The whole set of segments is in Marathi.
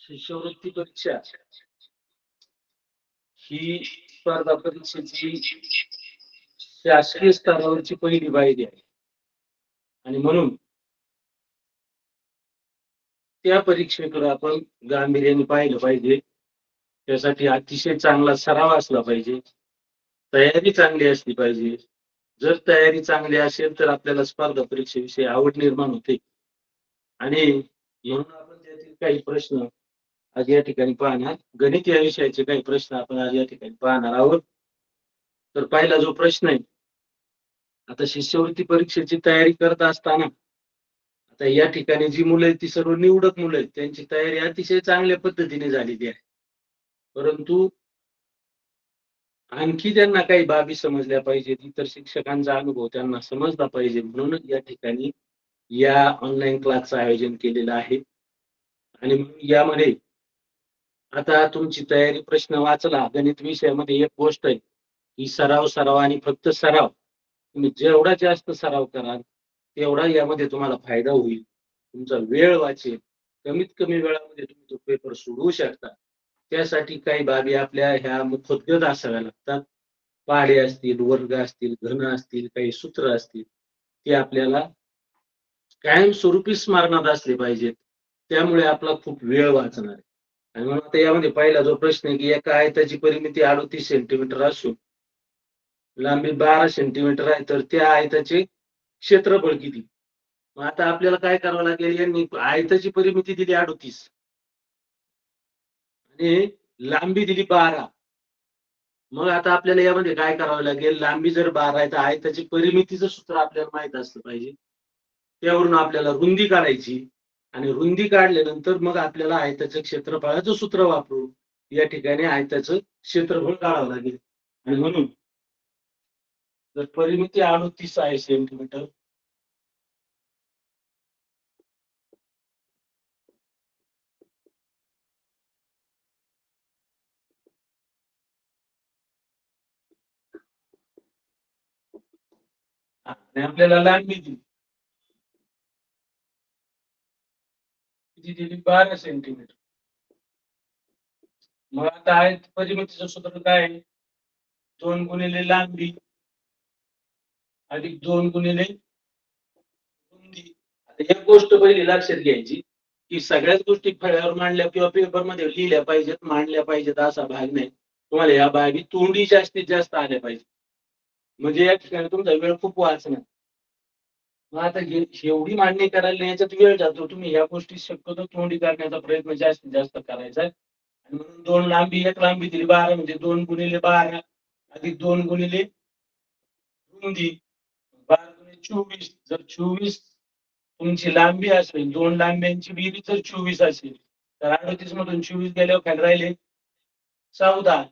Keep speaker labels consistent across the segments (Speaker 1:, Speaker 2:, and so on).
Speaker 1: शिष्यवृत्ती परीक्षा ही स्पर्धा परीक्षेची शासकीय स्तरावरची पहिली पायरी आहे आणि म्हणून त्या परीक्षेकडे आपण गांभीर्याने पाहिलं पाहिजे. त्यासाठी अतिशय चांगला सराव असला पाहिजे, तयारी चांगली असली पाहिजे. जर तयारी चांगली असेल तर आपल्याला स्पर्धा परीक्षेविषयी आवड निर्माण होते आणि म्हणून आपण त्यातील काही प्रश्न आज या ठिकाणी पाहणार. गणित या विषयाचे काही प्रश्न आपण आज या ठिकाणी पाहणार आहोत. तर पहिला जो प्रश्न आहे, आता शिष्यवृत्ती परीक्षेची तयारी करत असताना आता या ठिकाणी जी मुलं आहेत ती सर्व निवडक मुलं आहेत, त्यांची तयारी अतिशय चांगल्या पद्धतीने झालेली आहे. परंतु आणखी त्यांना काही बाबी समजल्या पाहिजेत, इतर शिक्षकांचा अनुभव त्यांना समजला पाहिजे म्हणून या ठिकाणी या ऑनलाईन क्लासचं आयोजन केलेलं आहे. आणि यामध्ये आता तुमची तयारी प्रश्न वाचला गणित विषयामध्ये एक गोष्ट आहे की सराव आणि फक्त सराव. तुम्ही जेवढा जास्त सराव कराल तेवढा यामध्ये तुम्हाला फायदा होईल, तुमचा वेळ वाचेल, कमीत कमी वेळामध्ये तुम्ही तो पेपर सोडवू शकता. त्यासाठी काही बाबी आपल्या ह्या मुखोद्गत असाव्या लागतात. पाढे असतील, वर्ग असतील, घन असतील, काही सूत्र असतील, ते आपल्याला कायमस्वरूपी स्मरणात असले पाहिजेत. त्यामुळे आपला खूप वेळ वाचणार आहे. आणि म्हणून आता यामध्ये पहिला जो प्रश्न आहे की एका आयताची परिमिती 38 सेंटीमीटर असून लांबी 12 सेंटीमीटर आहे, तर त्या आयताचे क्षेत्रफळ किती? मग आता आपल्याला काय करावं लागेल, यांनी आयताची परिमिती दिली 38 आणि लांबी दिली 12. मग आता आपल्याला यामध्ये काय करावं लागेल, लांबी जर 12 आहे तर आयताची परिमितीचं सूत्र आपल्याला माहित असलं पाहिजे. त्यावरून आपल्याला रुंदी काढायची आणि रुंदी काढल्यानंतर मग आपल्याला आयताचं क्षेत्रफळाचं सूत्र वापरून या ठिकाणी आयताचं क्षेत्रफळ काढावं लागेल. आणि म्हणून जर परिमिती 38 आहे सेंटीमीटर, आणि आपल्याला लांबी दिली किती दिली, 12 सेंटीमीटर. मग आता आहे परिमितीचं सूत्र काय आहे, 2 गुणिले लांबी अधिक 2 गुणिले रुंदी. आता एक गोष्ट पहिली लक्षात घ्यायची की सगळ्याच गोष्टी फळ्यावर मांडल्या किंवा पेपरमध्ये लिहिल्या पाहिजेत, मांडल्या पाहिजेत असा भाग नाही. तुम्हाला या बाबी तोंडी जास्तीत जास्त आल्या पाहिजे, म्हणजे या ठिकाणी तुमचा वेळ खूप वाचणार. मग आता एवढी मांडणी करायला याच्यात वेळ जातो, तुम्ही या गोष्टी शक्यतो तोंडी करण्याचा प्रयत्न जास्तीत जास्त करायचा आहे. आणि म्हणून 2 लांबी, एक लांबी दिली 12 म्हणजे 2 गुणिले 12 अधिक 2 गुणिले रुंदी 12 गुणिले 24. जर 24 तुमची लांबी असेल, 2 लांब्यांची बेरीज जर 24 असेल तर 38 मधून 24 गेल्यावर खाली राहिले 14.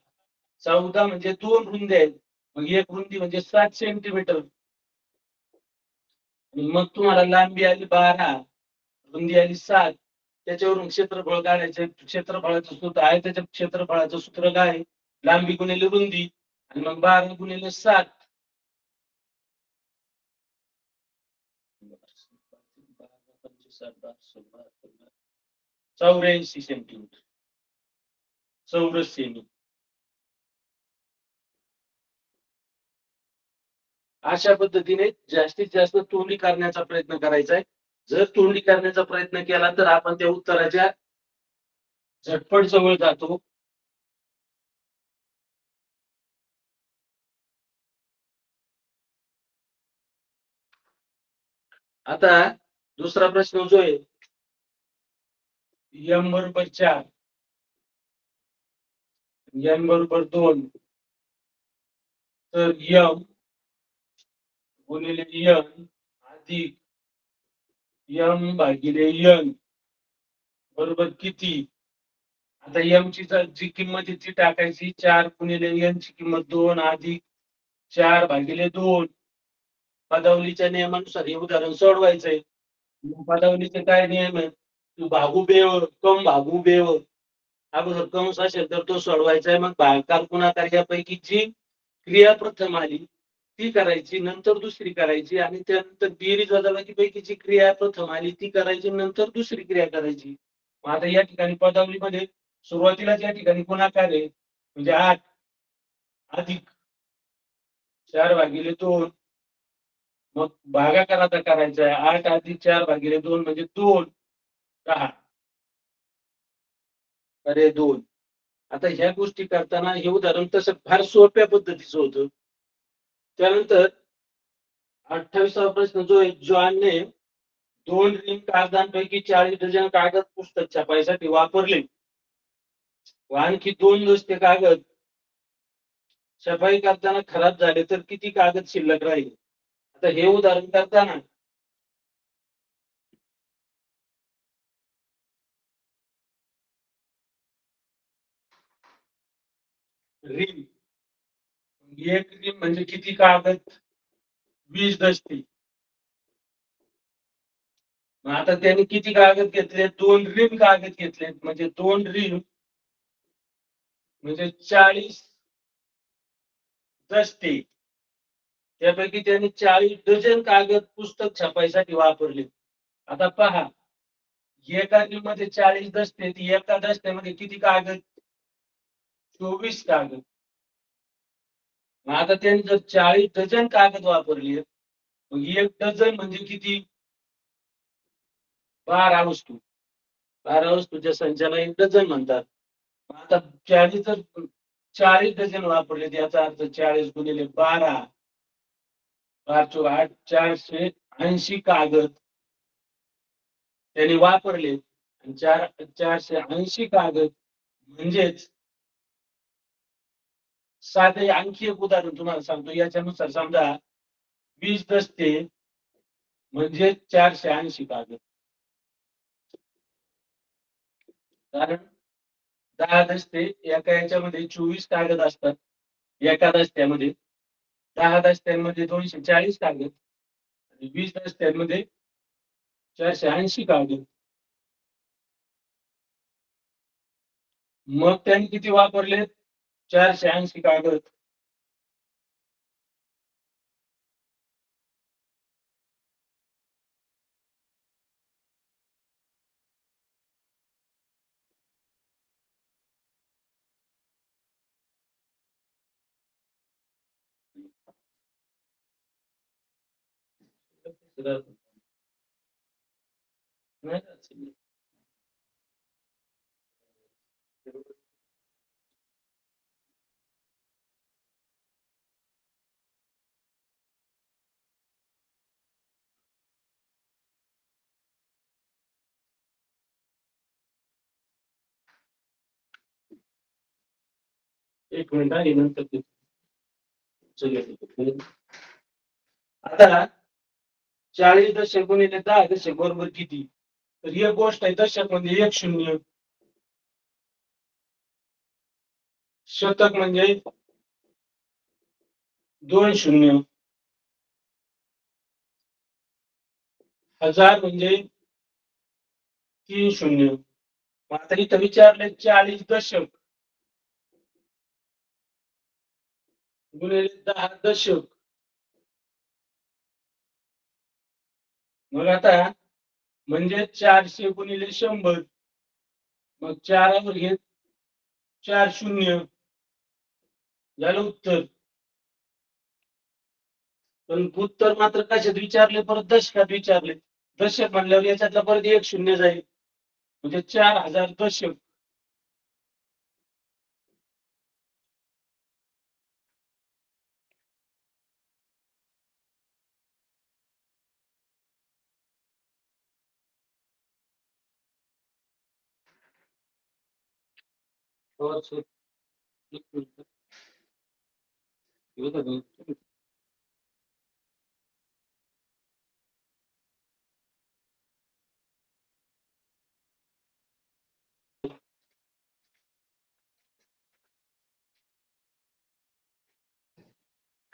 Speaker 1: 14 म्हणजे 2 रुंद्या आहेत, मग एक रुंदी म्हणजे 7 सेंटीमीटर. मग तुम्हाला लांबी आली 12, रुंदी आली 7, त्याच्यावरून क्षेत्रफळ काढायचे. क्षेत्रफळाचं सूत्र आहे, त्याच्या क्षेत्रफळाचं सूत्र काय, लांबी गुणिले रुंदी आणि मग 12 गुणिले 7 84 सेंटीमीटर चौरस सेमी. अशा पद्धतीने जास्तीत जास्त तोंडी करण्याचा प्रयत्न करायचा आहे. जर तोंडी करण्याचा प्रयत्न केला तर आपण त्या उत्तराच्या झटपट जवळ जातो. आता दुसरा प्रश्न जो आहे, m बरोबर 4, n बरोबर 2, तर m गुणिले n अधिक m भागिले n बरोबर किती? आता m ची जी किंमत ती टाकायची, 4 गुणिले n ची किंमत 2 अधिक 4 भागिले 2. पदावलीच्या नियमानुसार हे उदाहरण सोडवायचंय. पदावलीचे काय नियम आहे, तू भागू बेव कम भागू बेव. अगोदर कंस असेल तर तो सोडवायचा आहे, मग भागाकार गुणाकार यापैकी जी क्रिया प्रथम आली ती करायची, नंतर दुसरी करायची, आणि त्यानंतर बेरीज वजाबाकी पैकी जी क्रिया प्रथम आली ती करायची, नंतर दुसरी क्रिया करायची. आता या ठिकाणी पदावलीमध्ये सुरुवातीलाच या ठिकाणी गुणाकार आहे म्हणजे 8 अधिक 4/2 मग भागाकार आता करायचा आहे 8 अधिक 4/2 म्हणजे 2 10 अरे 2 आता ह्या गोष्टी करताना हे उदाहरण तसं फार सोप्या पद्धतीचं होतं. त्यानंतर 28वा प्रश्न जो आहे जॉनने 2 रिंग कागदांपैकी 40 डझन कागद पुस्तक छापायसाठी वापरले व आणखी 2 दस्ते कागद छपाई करताना खराब झाले तर किती कागद शिल्लक राहील? आता हे उदाहरण करताना रिंग एक रिंग म्हणजे किती कागद 20 दस्ते. मग आता त्यांनी किती कागद घेतले 2 रिम कागद घेतले म्हणजे 2 रिम म्हणजे 40 दस्ते त्यापैकी त्यांनी 40 डझन कागद पुस्तक छापायसाठी वापरले. आता पहा एका रिम मध्ये 40 दस्ते एका दस्त्यामध्ये किती कागद 24 कागद. मग आता त्यांनी जर 40 डझन कागद वापरले मग एक डझन म्हणजे किती 12 वस्तू 12 वस्तूच्या संचाला एक डझन म्हणतात. आता 40 जर 40 डझन वापरले याचा अर्थ 40 गुणिले 12 5 8 480 कागद त्यांनी वापरले आणि 480 कागद म्हणजेच साधे आणखी एक उदाहरण तुम्हाला सांगतो याच्यानुसार समजा 20 दस्ते म्हणजे 480 कागद कारण 10 दस्ते एका याच्यामध्ये 24 कागद असतात एका दस्त्यामध्ये 10 दस्त्यांमध्ये 240 कागद आणि 20 दस्त्यांमध्ये 480 कागद. मग त्यांनी किती वापरले 480 कागद. एक मिनिट आहे नंतर आता 40 दशक गुणिले 10 दशक बरोबर किती तर ही गोष्ट आहे दशक म्हणजे 1 शून्य शतक म्हणजे 2 शून्य हजार म्हणजे 3 शून्य. आता इथं विचारले 40 दशक गुणिले 10 दशक मग आता म्हणजे 400 गुणिले 100 मग 4 वर घेत 4 शून्य झालं उत्तर. पण उत्तर मात्र कशात विचारले परत दशकात विचारले दशक म्हणल्यावर याच्यातला परत 1 शून्य जाईल म्हणजे 4000 दशक.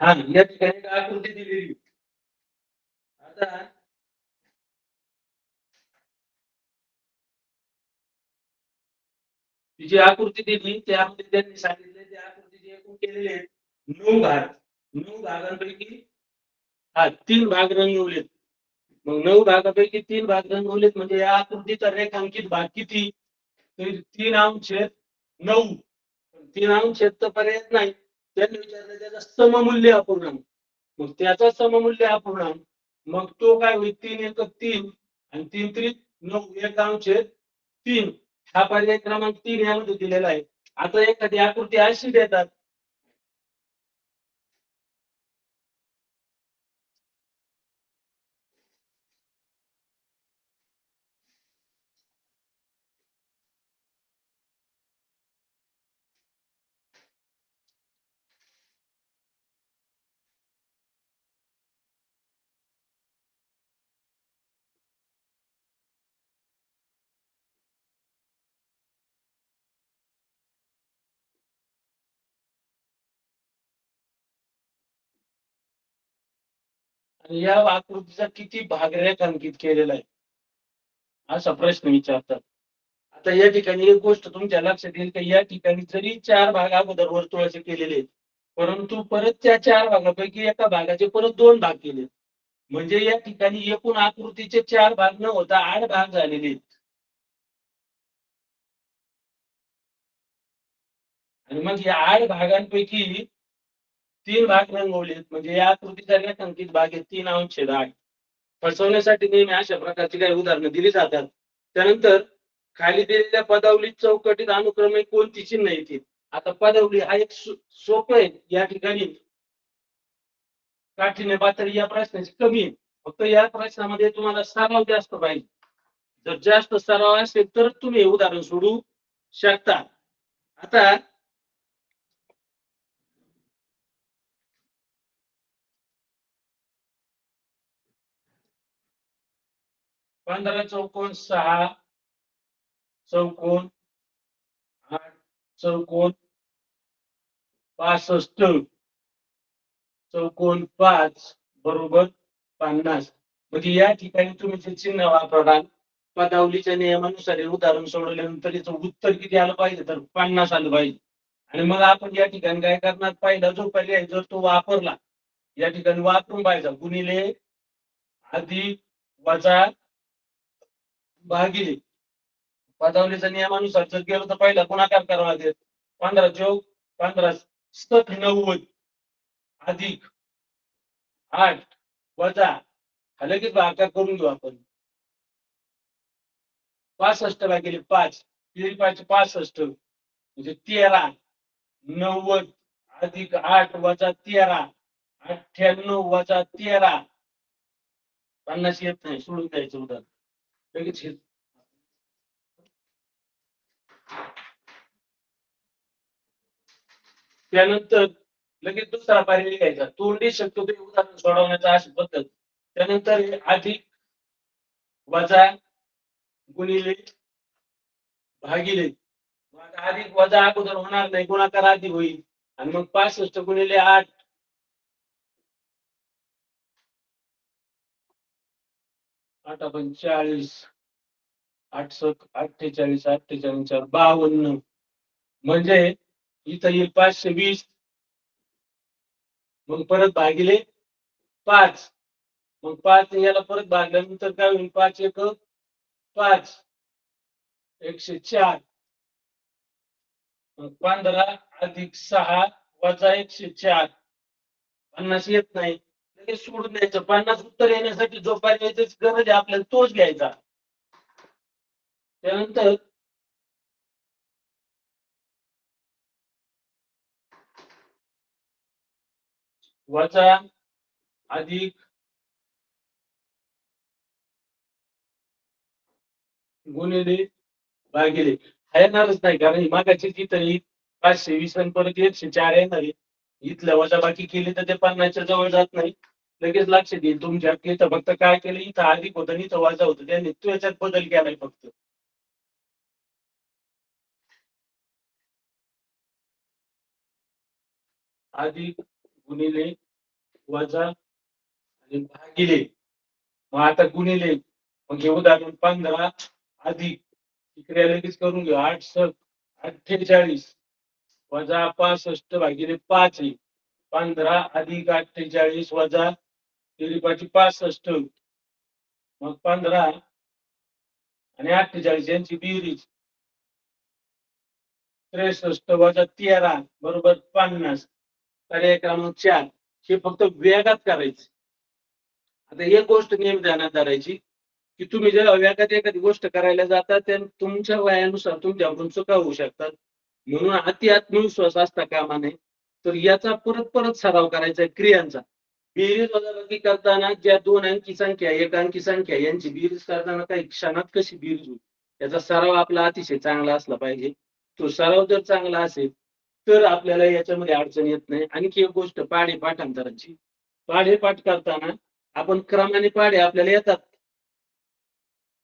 Speaker 1: हा या ठिकाणी आकृती दिलेली आता जी आकृती दिली त्यामध्ये त्यांनी सांगितले त्या आकृतीचे एकूण केलेले 9 भाग 9 भागांपैकी हा 3 भाग रंगवलेत मग 9 भागापैकी 3 भाग रंगवलेत म्हणजे या आकृतीचा रेखांकित भाग किती 3/9. 3/9 तर पर्याय नाही. त्यांनी विचारलं त्याचा सममूल्य अपूर्णांक. मग त्याचा सममूल्य अपूर्णांक मग तो काय होईल 3 × 1 = 3 आणि 3×3 = 9 1/3. हा पर्याय क्रमांक 3 यामध्ये दिलेला आहे. आता एखादी आकृती अशी देतात आणि या आकृतीचा किती भाग रेखांकित केलेला आहे असा प्रश्न विचारतात. आता या ठिकाणी एक गोष्ट तुमच्या लक्षात येईल की या ठिकाणी जरी 4 भाग अगोदर वर्तुळाचे केलेले आहेत, परंतु परत त्या 4 भागापैकी एका भागाचे परत 2 भाग केले. म्हणजे या ठिकाणी एकूण आकृतीचे 4 भाग न होता 8 भाग झालेले आहेत. आणि मग या 8 भागांपैकी 3 भाग रंगवलेत. म्हणजे या आकृतीचा रेखांकित भाग आहे 3/8. फसवण्यासाठी नेहमी अशा प्रकारची काही उदाहरणं दिली जातात. त्यानंतर खाली दिलेल्या पदावलीत चौकटीत अनुक्रमे कोणती चिन्ह येतील. आता पदावली हा एक सोपं आहे. या ठिकाणी काठीण्य पातळी या प्रश्नाची कमी आहे. फक्त या प्रश्नामध्ये तुम्हाला सराव जास्त पाहिजे. जर जास्त सराव असेल तर तुम्ही हे उदाहरण सोडू शकता. आता 15 चौकोन 6 चौकोन 8 चौकोन 65 चौकोन 5 बरोबर 50. म्हणजे या ठिकाणी तुम्ही जे चिन्ह वापराल पदावलीच्या नियमानुसार उदाहरण सोडवल्यानंतर याचं उत्तर किती आलं पाहिजे तर 50 आलं पाहिजे. आणि मग आपण या ठिकाणी काय करणार पहिला जो पर्याय जर तो वापरला या ठिकाणी वापरून पाहिजे गुणिले अधिक वजा भागिले पदावलीच्या नियमानुसार जर गेलो तर पहिला गुणाकार करावा लागेल. 15 + 15 = 90 अधिक 8 वजा लगेच भागाकार करून घेऊ आपण 65 भागिले 5 3 × 5 = 65 म्हणजे 13 90 अधिक 8 वजा 13 98 वजा 13 50 येत नाही सोडून द्यायचं उदाहरण लगेच. त्यानंतर लगेच दुसरा पर्याय घ्यायचा. तोंडी शक्यतो उदाहरण सोडवण्याचा अशी पद्धत. त्यानंतर अधिक वजा गुणिले भागिले अधिक वजा अगोदर होणार नाही गुणाकार आधी होईल आणि मग 65 गुणिले 8 8 × 40 8 × 48 48 × 52 म्हणजे इथं येईल 520 मग परत भागिले 5 मग 5 याला परत भागल्यानंतर काय होईल 5 × 1 = 5 104 मग 15 अधिक 6 वजा 104 50 येत नाही लगेच सोडून द्यायचं. 50 उत्तर येण्यासाठी जो पर्यायची गरज आहे आपल्याला तोच घ्यायचा. त्यानंतर वजा अधिक गुणिले भागिले हा येणारच नाही कारण मागाची जी तरी 520 आणि परत 104 येणार आहे. इथलं वजा बाकी केली तर ते 50च्या जवळ जात नाही. लगेच लक्षात येईल तुमच्या इथं फक्त काय केलं इथं अधिक होतं इथं वजा होतं त्यांनी तो याच्यात बदल केलाय फक्त. अधिक गुणिले वजा आणि भागिले मग आता गुणिले मग हे उदाहरण 15 अधिक इकडे लगेच करून घेऊ 8 × 48 वजा 65 भागिले 5 आहे 15 अधिक 48 वजा 65 मग 15 आणि 48 यांची बेरीज 63 वजा 13 बरोबर 50. पर्याय क्रमांक 4 हे फक्त वेगात करायचं. आता एक गोष्ट नेहमी ध्यानात धरायची की तुम्ही जेव्हा वेगात एखादी गोष्ट करायला जाता त्या तुमच्या वयानुसार तुमच्याकडून चुका होऊ शकतात. म्हणून अति आत्मविश्वास असता कामा नये. तर याचा परत परत सराव करायचा आहे क्रियांचा. बेरीज वजाबाकी करताना ज्या 2 अंकी संख्या, 1 अंकी संख्या यांची बेरीज करताना काही क्षणात कशी बेरीज होईल याचा सराव आपला अतिशय चांगला असला पाहिजे. तो सराव जर चांगला असेल तर आपल्याला याच्यामध्ये अडचण येत नाही. आणखी एक गोष्ट पाढे पाठांतराची. पाढे पाठ करताना आपण क्रमाने पाढे आपल्याला येतात.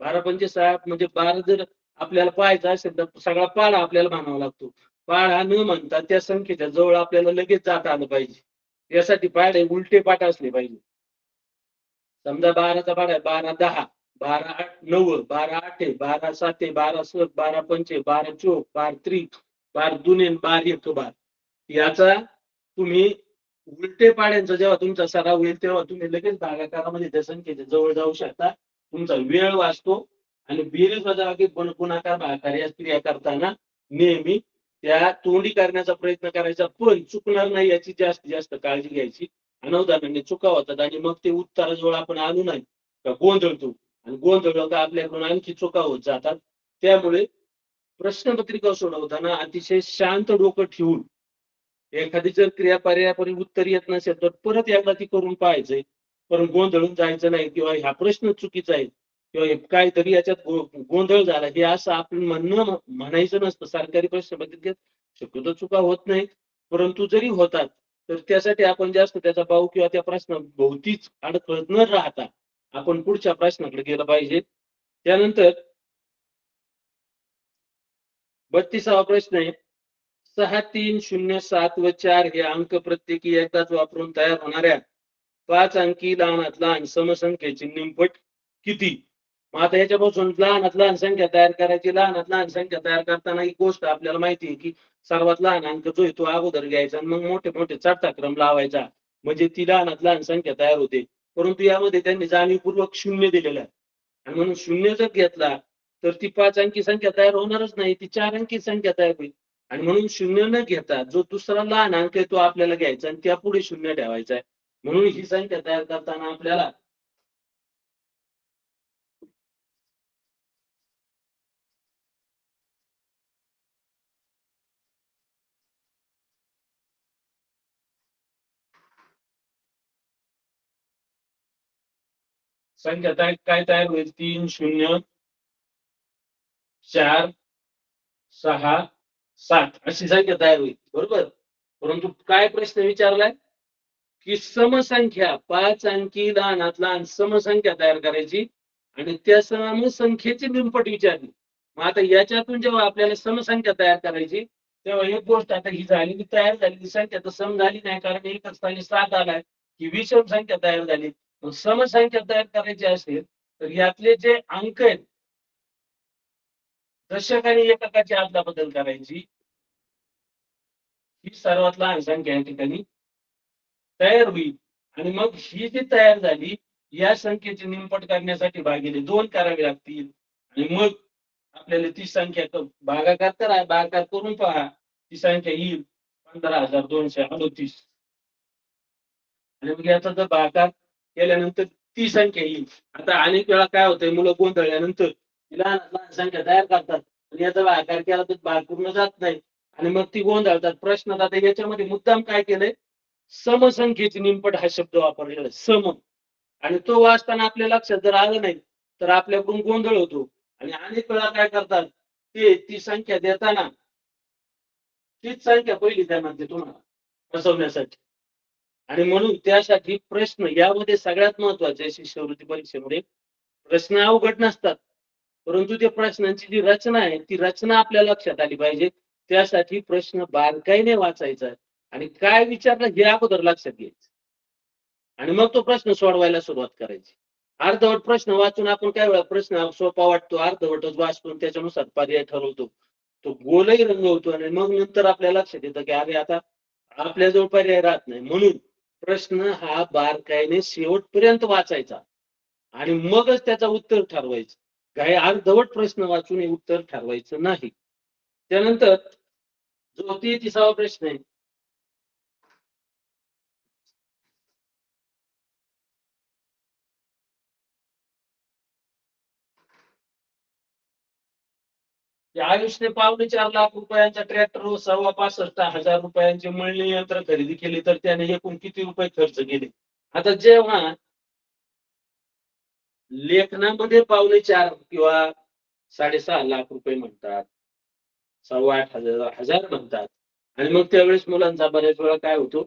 Speaker 1: 12 पंचे 60 म्हणजे 12 जर आपल्याला पाहायचा असेल तर सगळा पाढा आपल्याला म्हणावा लागतो. पाढा न म्हणता त्या संख्येच्या जवळ आपल्याला लगेच जाता आलं पाहिजे. यासाठी पाढे उलटे पाठ असले पाहिजे. समजा 12चा पाढा आहे 12 10, 12 8 9, 12 8 12 7 12 7 12 पंचे 12 चोक 12 त्रिक 12 दुने 12 एक 12. याचा तुम्ही उलटे पाड्यांचा जेव्हा तुमचा सराव होईल तेव्हा तुम्ही लगेच भागाकारामध्ये त्या संख्येच्या जवळ जाऊ शकता. तुमचा वेळ वाचतो आणि बेरीज वजाबाकी गुणाकार भागाकार या क्रिया करताना नेहमी त्या तोंडी करण्याचा प्रयत्न करायचा पण चुकणार नाही याची जास्तीत जास्त काळजी घ्यायची. अनवधानाने चुका होतात आणि मग ते उत्तराजवळ आपण आलो नाही का गोंधळतो आणि गोंधळलो का आपल्याकडून आणखी चुका होत जातात. त्यामुळे प्रश्नपत्रिका सोडवताना अतिशय शांत डोकं ठेवून एखादी जर क्रिया पर्यायापरी उत्तर येत नसेल तर परत एकदा ती करून पाहायचंय. पण गोंधळून जायचं नाही किंवा हा प्रश्न चुकीचा आहे किंवा काहीतरी याच्यात गोंधळ झाला हे असं आपण म्हणायचं नसतं. सरकारी प्रश्नपत्रिकेत शक्यतो चुका होत नाही. परंतु जरी होतात तर त्यासाठी आपण जास्त त्याचा भाव किंवा त्या प्रश्नाभोवतीच अडखळत न राहता आपण पुढच्या प्रश्नाकडे गेलं पाहिजे. त्यानंतर 32वा प्रश्न आहे. 6 3 0 7 व 4 हे अंक प्रत्येकी एकदाच वापरून तयार होणाऱ्या 5 अंकी लहानात लहान समसंख्येची निमपट किती? मग आता याच्यापासून लहानात लहान संख्या तयार करायची. लहानात लहान संख्या तयार करताना ही गोष्ट आपल्याला माहिती आहे की सर्वात लहान अंक जो आहे तो अगोदर घ्यायचा आणि मग मोठे मोठे चढता क्रम लावायचा म्हणजे ती लहानात लहान संख्या तयार होते. परंतु यामध्ये त्यांनी जाणीवपूर्वक शून्य दिलेलं आहे आणि म्हणून शून्य जर घेतला तर ती 5 अंकी संख्या तयार होणारच नाही. ती 4 अंकी संख्या तयार होईल आणि म्हणून शून्य न घेता जो दुसरा लहान अंक आहे तो आपल्याला घ्यायचा आणि त्यापुढे शून्य ठेवायचा आहे. म्हणून ही संख्या तयार करताना आपल्याला संख्या काय तयार होईल 3 0 4 6 7 अशी संख्या तयार होईल. बरोबर. परंतु काय प्रश्न विचारलाय की समसंख्या 5 अंकी लहानात लहान समसंख्या तयार करायची आणि त्या समसंख्येची निमपट विचारली. मग आता याच्यातून जेव्हा आपल्याला समसंख्या तयार करायची तेव्हा एक गोष्ट आता ही झालेली तयार झालेली संख्या तर सम झाली नाही कारण एकच स्थानी 7 आलाय ही विषम संख्या तयार झाली. मग समसंख्या तयार करायची असेल तर यातले जे अंक आहेत दशक आणि एककाची आदला बदल करायची. ही सर्वात लहान संख्या या ठिकाणी तयार होईल आणि मग ही जी तयार झाली या संख्येची निमपट करण्यासाठी भागिले 2 करावे लागतील आणि मग आपल्याला ती संख्या भागाकार करा. भागाकार करून पहा ती संख्या येईल 15,238 आणि मग याचा जर भागाकार केल्यानंतर ती संख्या येईल. आता अनेक वेळा काय होतंय मुलं गोंधळल्यानंतर लहान लहान संख्या तयार करतात आणि याचा भागाकार केला तर भाग पूर्ण जात नाही आणि मग ती गोंधळतात. प्रश्न आता याच्यामध्ये मुद्दाम काय केलंय समसंख्येची निमपट हा शब्द वापरलेला आहे. सम आणि तो वाचताना आपल्या लक्षात जर आलं नाही तर आपल्याकडून गोंधळ होतो आणि अनेक वेळा काय करतात ते ती संख्या देताना तीच संख्या पहिली द्या म्हणते तुम्हाला फसवण्यासाठी आणि म्हणून त्यासाठी प्रश्न यामध्ये सगळ्यात महत्वाचे शिष्यवृत्ती परीक्षेमध्ये प्रश्न अवघड नसतात. परंतु त्या प्रश्नांची जी रचना आहे ती रचना आपल्या लक्षात आली पाहिजे. त्यासाठी प्रश्न बारकाईने वाचायचा आहे आणि काय विचारलं हे अगोदर लक्षात घ्यायचं आणि मग तो प्रश्न सोडवायला सुरुवात करायची. अर्धवट प्रश्न वाचून आपण काय वेळा प्रश्न सोपा वाटतो अर्धवटच वाचतो त्याच्यानुसार पर्याय ठरवतो. तो गोलही रंगवतो आणि मग नंतर आपल्या लक्षात येतं की अरे आता आपल्याजवळ पर्याय राहत नाही. म्हणून प्रश्न हा बारकाईने शेवटपर्यंत वाचायचा आणि मगच त्याचं उत्तर ठरवायचं. काही अर्धवट प्रश्न वाचून हे उत्तर ठरवायचं नाही. त्यानंतर जो 33वा प्रश्न आहे. आयुषने ₹4.25 लाख ट्रॅक्टर व ₹65,000 मळणी यंत्र खरेदी केले, तर त्याने एकूण किती रुपये खर्च केले? आता जेव्हा लेखनामध्ये 4.25 किंवा 6.5 लाख रुपये म्हणतात, 7,800 म्हणतात आणि मग त्यावेळेस मुलांचा बऱ्याच वेळा काय होतो,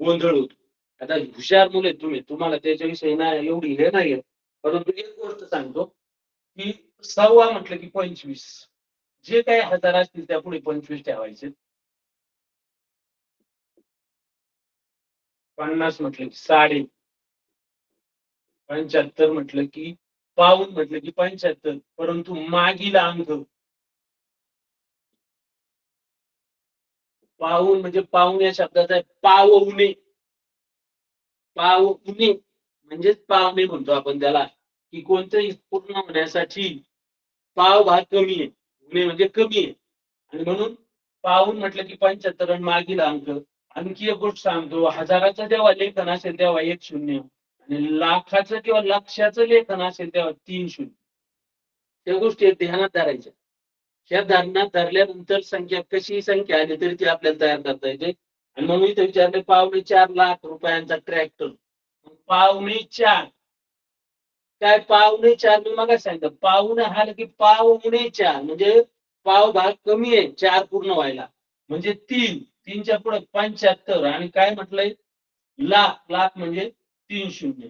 Speaker 1: गोंधळ होतो. आता हुशार मुले तुम्ही, तुम्हाला त्याच्याविषयी ना एवढी हे नाहीये, परंतु एक गोष्ट सांगतो की 6 म्हटलं की 25, जे काही हजार असतील त्या पुढे 25 ठेवायचे. 50 म्हटलं की साडे, 75 म्हटलं की पाऊण, म्हटलं की 75, परंतु मागील अंक पाऊण म्हणजे पाऊण या शब्दाचा आहे पावणे. पावणे म्हणजेच पावणे म्हणतो आपण त्याला, की कोणतंही पूर्ण होण्यासाठी पाव भाग कमी आहे, उणे म्हणजे कमी आहे, आणि म्हणून पाऊण म्हटलं की 75 आणि मागील अंक. आणखी एक गोष्ट सांगतो, हजाराचं जेव्हा लेखन असेल तेव्हा 1 शून्य, आणि लाखाचं किंवा लक्षाचं लेखन असेल तेव्हा 3 शून्य. त्या गोष्टी ध्यानात धरायच्या. ह्या ध्यानात धरल्यानंतर संख्या, कशी संख्या आली तरी ती आपल्याला तयार करता येते. आणि म्हणून इथे विचारले ₹4.25 लाख ट्रॅक्टर. ₹4.25, काय ₹4.25 मी मगाच सांगितलं, पाऊण आलं की ₹4.25 म्हणजे पाव भाग कमी आहे 4 पूर्ण व्हायला, म्हणजे 3च्या पुढे 75, आणि काय म्हटलंय, लाख, लाख म्हणजे 3 शून्य,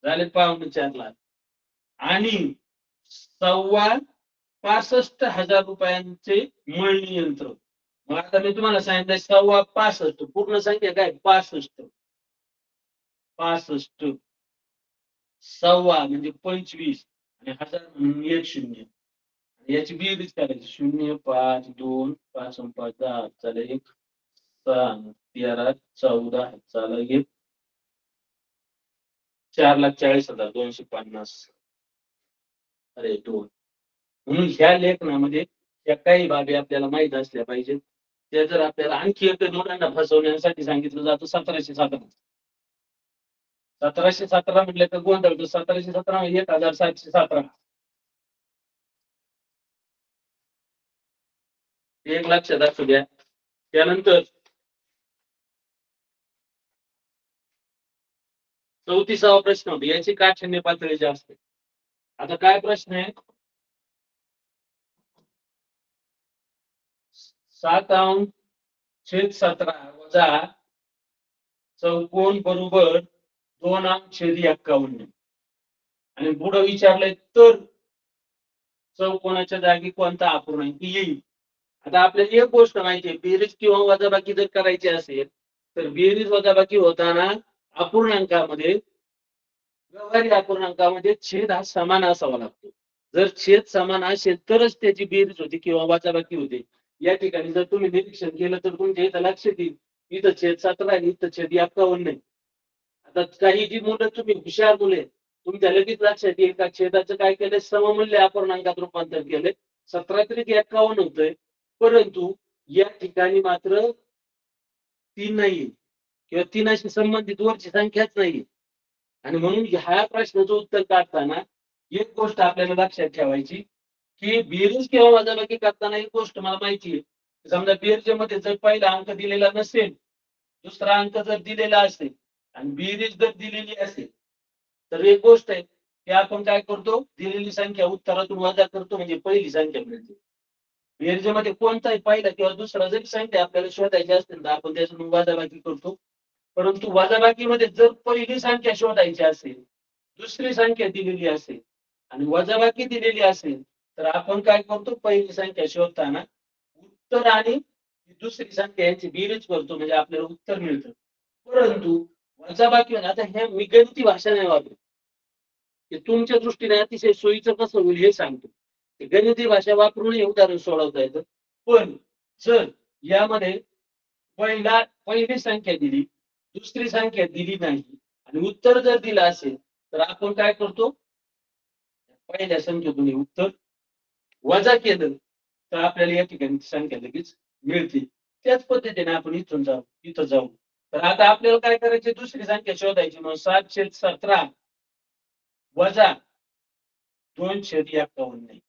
Speaker 1: झाले ₹4.25 लाख. आणि 65,000 मळणी यंत्र. मग आता मी तुम्हाला सांगितलं 65, पूर्ण संख्या काय 65, 65, सव्वा म्हणजे 25, आणि हजार म्हणून 1 शून्य, याची बेरीज करायची. 0, 5, 2, 5 आणि 5 10, चला 1, 6, 13, 14, चला 1, 4,40,250. अरे 2. म्हणून ह्या लेखनामध्ये या काही बाबी आपल्याला माहित असल्या पाहिजेत. त्या जर आपल्याला आणखी एक मुलांना फसवण्यासाठी सांगितलं जातं 1717. 1717 म्हटलं तर गोंधळ, 1717 1717. एक लक्षात असू द्या. त्यानंतर 34वा प्रश्न होता, याची काठिण्य पातळी जास्त आहे. आता काय प्रश्न आहे, 7/17 वजा चौकोन बरोबर 2/51, आणि पुढे विचारलंय तर चौकोनाच्या जागी कोणता अपूर्णांक येईल. आता आपल्याला एक गोष्ट माहिती आहे, बेरीज किंवा वजाबाकी जर करायची असेल तर बेरीज वजाबाकी होताना अपूर्णांकामध्ये, व्यवहारी अपूर्णांकामध्ये छेद हा समान असावा लागतो. जर छेद समान असेल तरच त्याची बेरीज होते किंवा वजाबाकी होते. या ठिकाणी जर तुम्ही निरीक्षण केलं तर तुमच्या इथं लक्षात येईल, इथं छेद 17 आहे, इथं छेद 51 आहे. आता काही जी मुलं, तुम्ही हुशार मुले, तुमच्या लगेच लक्षात येईल का छेदाचं काय केलंय, सममूल्य अपूर्णांकात रूपांतर केलंय. 17 तरी 51 होतंय, परंतु या ठिकाणी मात्र 3 नाही, किंवा 3शी संबंधित वरची संख्याच नाही. आणि म्हणून ह्या प्रश्नाचं उत्तर काढताना एक गोष्ट आपल्याला लक्षात ठेवायची, की बेरीज किंवा वजाबाकी करताना एक गोष्ट मला माहिती आहे, समजा बेरजेमध्ये जर पहिला अंक दिलेला नसेल, दुसरा अंक जर दिलेला असेल आणि बेरीज जर दिलेली असेल, तर एक गोष्ट आहे की आपण काय करतो, दिलेली संख्या उत्तरातून वजा करतो, म्हणजे पहिली संख्या मिळते. बेरजेमध्ये कोणताही पहिला किंवा दुसरा जरी संख्या आपल्याला शोधायची असतील तर आपण त्याच्यातून वजाबाकी करतो. परंतु वजाबाकीमध्ये जर पहिली संख्या शोधायची असेल, दुसरी संख्या दिलेली असेल आणि वजाबाकी दिलेली असेल, तर आपण काय करतो, पहिली संख्या शोधताना उत्तर आणि दुसरी संख्या यांची बेरीज करतो, म्हणजे आपल्याला उत्तर मिळतं. परंतु वजाबाकी, आता हे मी गणिती भाषा नाही वापरत, ते तुमच्या दृष्टीने अतिशय सोयीचं कसं होईल हे सांगतो. गणिती भाषा वापरून हे उदाहरण सोडवता येतं. पण जर यामध्ये पहिली संख्या दिली, दुसरी संख्या दिली नाही आणि उत्तर जर दिलं असेल, तर आपण काय करतो, पहिल्या संख्येतून उत्तर वजा केलं तर आपल्याला या ठिकाणी संख्या लगेच मिळते. त्याच पद्धतीने आपण इथून जाऊ. तर आता आपल्याला काय करायचे, दुसरी संख्या शोधायची. मग 7/17 वजा 2/51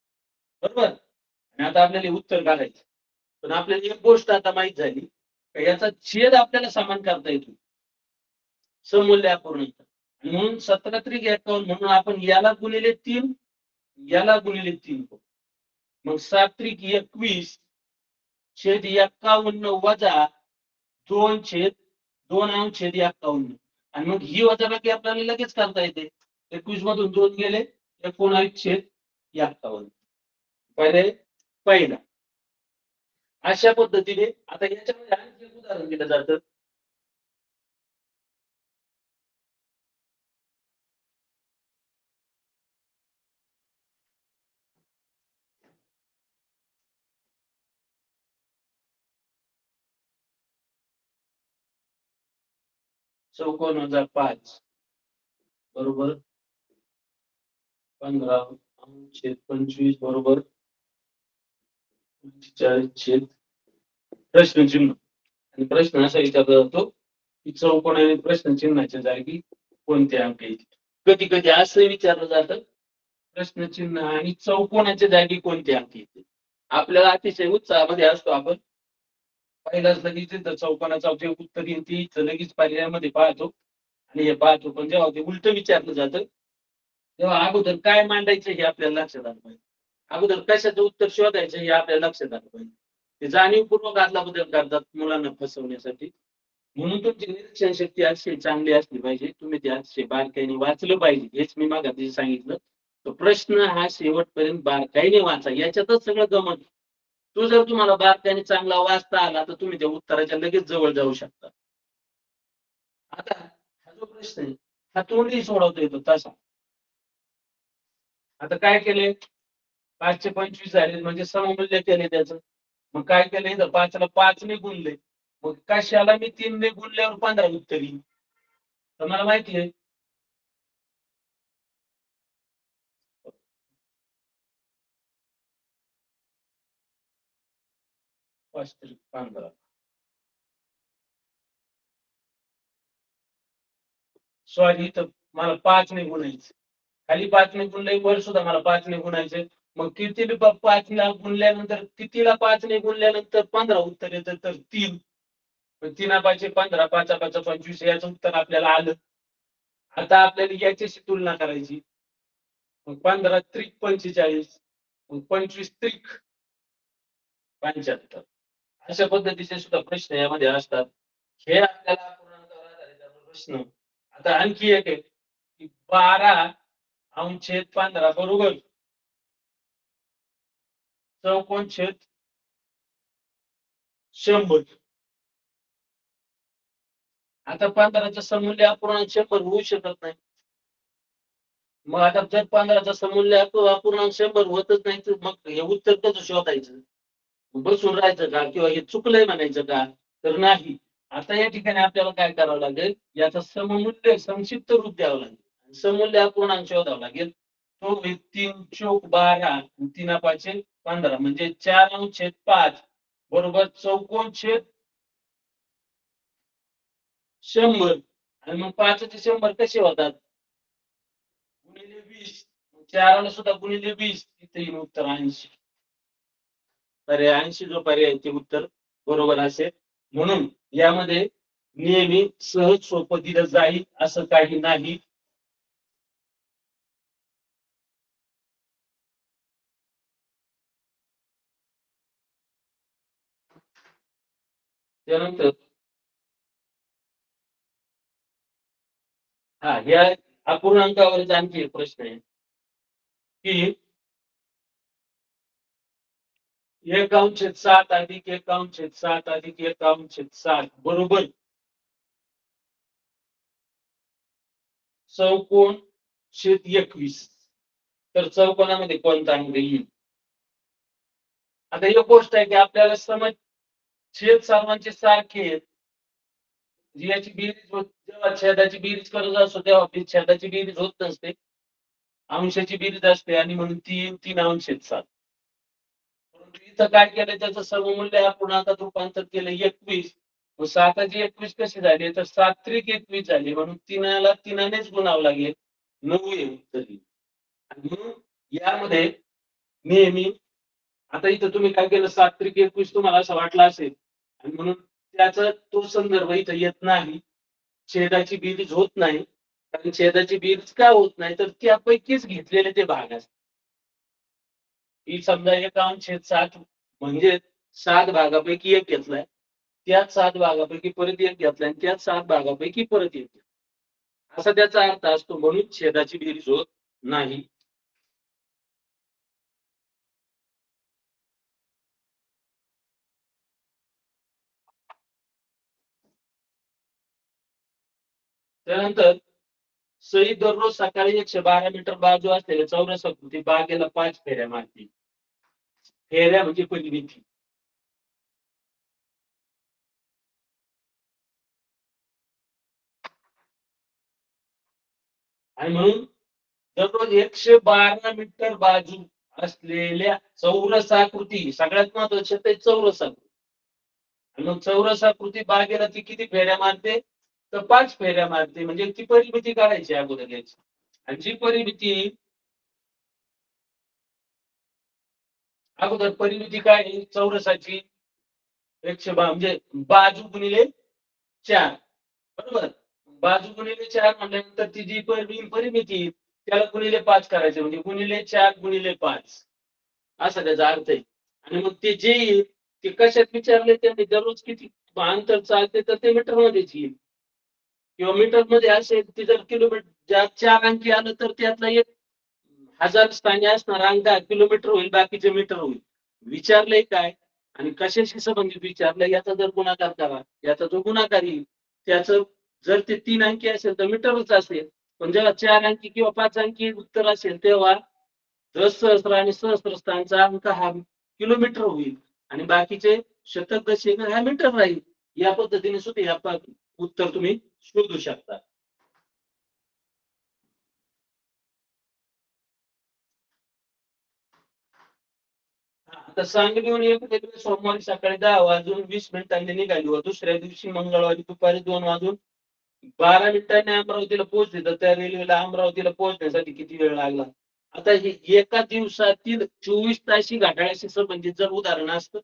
Speaker 1: बरोबर. आणि आता आपल्याला उत्तर काढायचं. पण आपल्याला एक गोष्ट आता माहित झाली का याचा छेद आपल्याला समान करता येतो समूल्य अपूर्णांक. म्हणून 17×51 म्हणून आपण याला गुणिले 3 याला गुणिले 3 मग 7×21 छेद 51 वजा 2/2 आणि मग ही वजाबाकी आपल्याला लगेच करता येते. 21 मधून 2 गेले 19/51 पर्याय पहिला. अशा पद्धतीने आता याच्यामध्ये आणखी एक उदाहरण दिलं जातं. चौकोन वजा 5 बरोबर 15/25 बरोबर 40 प्रश्नचिन्ह. आणि प्रश्न असा विचारला जातो की चौकोन आणि प्रश्नचिन्हाच्या जागी कोणते अंक येतील. कधी कधी असं विचारलं जातं प्रश्नचिन्ह आणि चौकोनाच्या जागी कोणते अंक येतील. आपल्याला अतिशय उत्साहामध्ये असतो आपण पहिलाच लगेच चौकोनाचा जे उत्तर येईल ती लगेच पर्यायामध्ये पाहतो आणि हे पाहतो. पण जेव्हा ते उलट विचारलं जातं तेव्हा अगोदर काय मांडायचं हे आपल्याला लक्षात आलं पाहिजे. अगोदर कशाचं उत्तर शोधायचं हे आपल्याला लक्षात आलं पाहिजे. ते जाणीवपूर्वक आदला बदल करतात मुलांना फसवण्यासाठी. म्हणून तुमची निरीक्षण शक्ती अतिशय चांगली असली पाहिजे. तुम्ही ते अतिशय बारकाईने वाचलं पाहिजे. हेच मी मागाशी सांगितलं. तर प्रश्न हा शेवटपर्यंत बारकाईने वाचा. याच्यातच सगळं गमत. तो जर तुम्हाला बारकाईने चांगला वाचता आला तर तुम्ही त्या उत्तराच्या लगेच जवळ जाऊ शकता. आता हा जो प्रश्न आहे हा तोंडी सोडवता येतो तसा. आता काय केले 5/25 झाले म्हणजे सममूल्य केले त्याचं. मग काय केलं इथं 5ला 5 ने गुणले. मग कशाला मी 3 ने गुणल्यावर 15 उत्तर येईल. तर मला माहिती आहे वास्तविक 15 सॉरी तर मला 5 ने गुणायचं. खाली 5 ने गुणले वर सुद्धा मला 5 ने गुणायचे. मग किती 5 ला गुणल्यानंतर कितीला 5 ने गुणल्यानंतर 15 उत्तर येतं तर 3. 3×5 15 5×5 25 याचं उत्तर आपल्याला आलं. आता आपल्याला याच्याशी तुलना करायची. मग 15 त्रिक 45 मग 25 त्रिक 75 अशा पद्धतीचे सुद्धा प्रश्न यामध्ये असतात. हे आपल्याला अपूर्णांकावर आधारित प्रश्न. आता आणखी एक आहे की 12/15 बरोबर चौकोन छेद 100. आता 15चं समूल्य अपूर्णांक 100 होऊ शकत नाही. मग आता जर 15चं समूल्य अपूर्णांक 100 होतच नाही तर मग हे उत्तर कसं शोधायचं. बसून राहायचं का किंवा हे चुकलंय म्हणायचं का तर नाही. आता या ठिकाणी आपल्याला काय करावं लागेल याचं सममूल्य संक्षिप्त रूप द्यावं लागेल. समूल्य अपूर्णांक शोधावं लागेल. तो 3×12 3×5 15 म्हणजे 4/5 बरोबर चौकोन छेद 100. आणि मग 5चे 100 कसे होतात गुणिले 20. 4ला सुद्धा गुणिले 20 इथे येईल उत्तर 80. पर्याय 80 जो पर्याय ते उत्तर बरोबर असेल. म्हणून यामध्ये नेहमी सहज सोपं दिलं जाईल असं काही नाही. त्यानंतर ह्या अपूर्णांकावरच आणखी एक प्रश्न आहे की 1/7 अधिक 1/7 अधिक 1/7 बरोबर चौकोन छेद 21. तर चौकोनामध्ये कोणता अंक येईल. आता एक गोष्ट आहे की आपल्याला समज छेद सर्वांचे सारखे आहेत. याची बेरीज जेव्हा छेदाची बेरीज करत असतो तेव्हा छेदाची बेरीज होत नसते. अंशाची बेरीज असते आणि म्हणून 3 3/7. परंतु इथं काय केलं, त्याचं सममूल्य या पूर्णांकात रूपांतर केलं 21. मग 7ची 21 कशी झाली, तर 7 त्रिक 21 झाली, म्हणून 3नेच गुणावं लागेल, 9 आहे उत्तर. आणि म्हणून यामध्ये नेहमी आता इथं तुम्ही काय केलं, 7 त्रिक 21 तुम्हाला असं वाटलं असेल, आणि म्हणून त्याचा तो संदर्भ इथं येत नाही, छेदाची बेरीज होत नाही. कारण छेदाची बेरीज का होत नाही, तर त्यापैकीच घेतलेले ते भाग असतात. ही समजा 1/7 म्हणजे 7 भागापैकी एक घेतलाय, त्याच 7 भागापैकी परत एक घेतलाय, आणि त्याच 7 भागापैकी परत एक घेतलाय, असा त्याचा अर्थ असतो. म्हणून छेदाची बेरीज होत नाही. त्यानंतर सई दररोज सकाळी 112 मीटर बाजू असलेल्या चौरसाकृती बागेला 5 फेऱ्या मारते. फेऱ्या म्हणजे परिमिती. आणि म्हणून दररोज 112 मीटर बाजू असलेल्या चौरसाकृती, सगळ्यात महत्वाचं ते चौरसाकृती. आणि मग चौरसाकृती बागेला ती किती फेऱ्या मारते, तर 5 फेऱ्या मारते. म्हणजे ती परिमिती काढायची अगोदर याची. आणि जी परिमिती अगोदर परिमिती काय आहे चौरसाची, 112 म्हणजे बाजू गुणिले 4, बरोबर. बाजू गुणिले 4 म्हटल्यानंतर ती जी परिमिती त्याला गुणिले 5 करायचं, म्हणजे गुणिले 4 गुणिले 5 असा त्याचा अर्थ आहे. आणि मग ते जे येईल ते कशात विचारले, त्यांनी दररोज किती अंतर चालते तर ते मीटर मध्येच येईल, किंवा मीटर मध्ये असेल ते जर किलोमीटर ज्या 4 अंकी आलं तर त्यातला एक 1000 स्थानी असणार अंक किलोमीटर होईल, बाकीचे मीटर होईल. विचारलंय काय आणि कशाशी संबंधित विचारलं, याचा जर गुणाकार करा, याचा जो गुणाकार येईल त्याचं जर ते 3 अंकी असेल तर मीटरच असेल, पण जेव्हा 4 अंकी किंवा 5 अंकी उत्तर असेल तेव्हा दशसहस्र आणि सहस्रस्थानचा अंक हा किलोमीटर होईल, आणि बाकीचे शतक दशक हा मीटर राहील. या पद्धतीने सुद्धा या उत्तर तुम्ही शोधू शकता. आता सांगलीहून एक रेल्वे सोमवारी सकाळी 10:20 निघाली व दुसऱ्या दिवशी मंगळवारी दुपारी 2:12 अमरावतीला पोहोचली, तर त्या रेल्वेला अमरावतीला पोहोचण्यासाठी किती वेळ लागला. आता हे एका दिवसातील 24 तासी घड्याळाशी संबंधित जर उदाहरण असतं